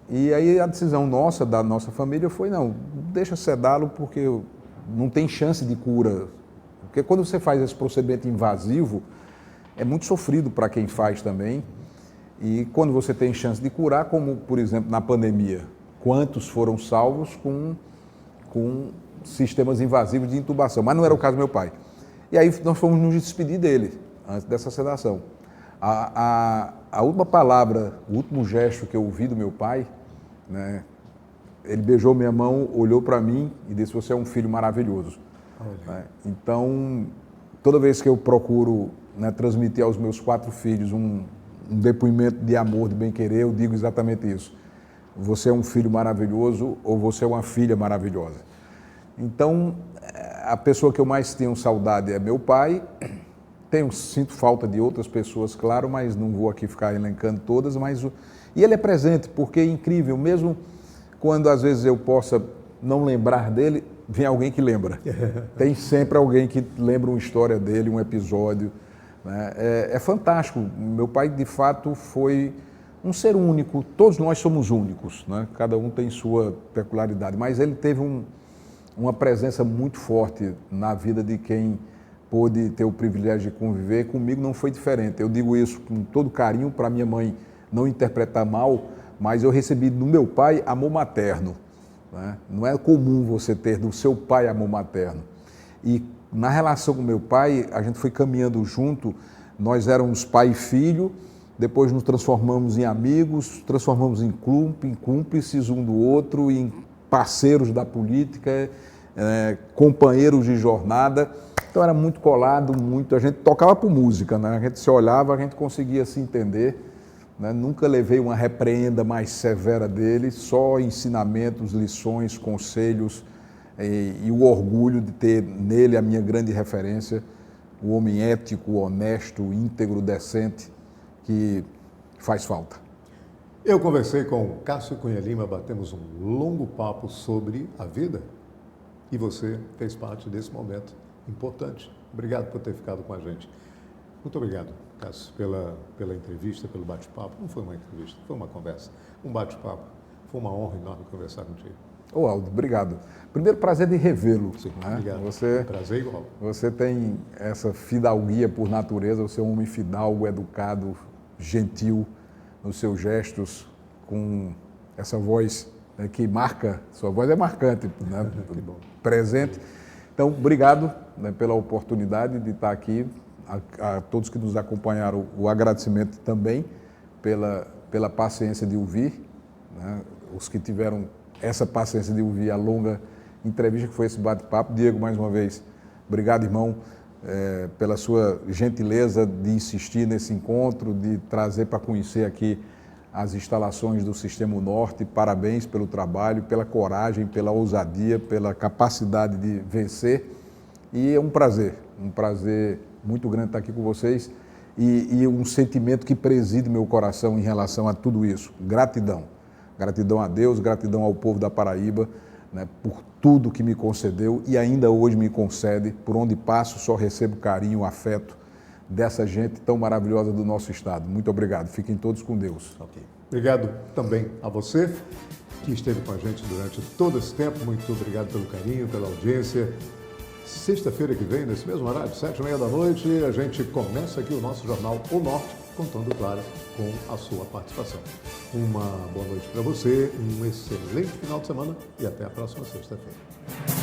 S3: E aí a decisão nossa, da nossa família, foi: não, deixa sedá-lo porque não tem chance de cura. Porque quando você faz esse procedimento invasivo, é muito sofrido para quem faz também. E quando você tem chance de curar, como por exemplo na pandemia, quantos foram salvos com sistemas invasivos de intubação, mas não era o caso do meu pai. E aí nós fomos nos despedir dele, antes dessa sedação. A última palavra, o último gesto que eu ouvi do meu pai, né, ele beijou minha mão, olhou para mim e disse: você é um filho maravilhoso. Né? Então, toda vez que eu procuro, né, transmitir aos meus 4 filhos um depoimento de amor, de bem-querer, eu digo exatamente isso. Você é um filho maravilhoso ou você é uma filha maravilhosa. Então, a pessoa que eu mais tenho saudade é meu pai. Sinto falta de outras pessoas, claro, mas não vou aqui ficar elencando todas. E ele é presente, porque é incrível, mesmo quando às vezes eu possa não lembrar dele, vem alguém que lembra. Tem sempre alguém que lembra uma história dele, um episódio. Né? É fantástico. Meu pai, de fato, foi um ser único. Todos nós somos únicos, né? Cada um tem sua peculiaridade, mas ele teve uma presença muito forte na vida de quem pôde ter o privilégio de conviver. Comigo não foi diferente. Eu digo isso com todo carinho para minha mãe não interpretar mal, mas eu recebi do meu pai amor materno. Né? Não é comum você ter do seu pai amor materno. E na relação com meu pai, a gente foi caminhando junto, nós éramos pai e filho, depois nos transformamos em amigos, transformamos em cúmplices um do outro, em parceiros da política, companheiros de jornada. Então era muito colado, a gente tocava por música, né? A gente se olhava, a gente conseguia se entender. Né? Nunca levei uma repreenda mais severa dele, só ensinamentos, lições, conselhos e o orgulho de ter nele a minha grande referência, o homem ético, honesto, íntegro, decente, que faz falta.
S1: Eu conversei com o Cássio Cunha Lima, batemos um longo papo sobre a vida e você fez parte desse momento importante. Obrigado por ter ficado com a gente. Muito obrigado, Cássio, pela entrevista, pelo bate-papo. Não foi uma entrevista, foi uma conversa, um bate-papo. Foi uma honra enorme conversar contigo.
S3: Ô Aldo, obrigado. Primeiro, prazer de revê-lo. Né?
S1: Obrigado. Prazer igual.
S3: Você tem essa fidalguia por natureza, você é um homem fidalgo, educado, gentil nos seus gestos, com essa voz, né, que marca, sua voz é marcante, né? Presente. Então, obrigado, né, pela oportunidade de estar aqui. A todos que nos acompanharam, o agradecimento também pela paciência de ouvir, né? Os que tiveram essa paciência de ouvir a longa entrevista que foi esse bate-papo. Diego, mais uma vez, obrigado, irmão, pela sua gentileza de insistir nesse encontro, de trazer para conhecer aqui as instalações do Sistema Norte. Parabéns pelo trabalho, pela coragem, pela ousadia, pela capacidade de vencer. E é um prazer muito grande estar aqui com vocês e um sentimento que preside meu coração em relação a tudo isso. Gratidão. Gratidão a Deus, gratidão ao povo da Paraíba, né, por tudo que me concedeu e ainda hoje me concede. Por onde passo, só recebo carinho, afeto dessa gente tão maravilhosa do nosso estado. Muito obrigado. Fiquem todos com Deus.
S1: Okay. Obrigado também a você que esteve com a gente durante todo esse tempo. Muito obrigado pelo carinho, pela audiência. Sexta-feira que vem, nesse mesmo horário, 7h30, a gente começa aqui o nosso jornal O Norte, contando, claro, com a sua participação. Uma boa noite para você, um excelente final de semana e até a próxima sexta-feira.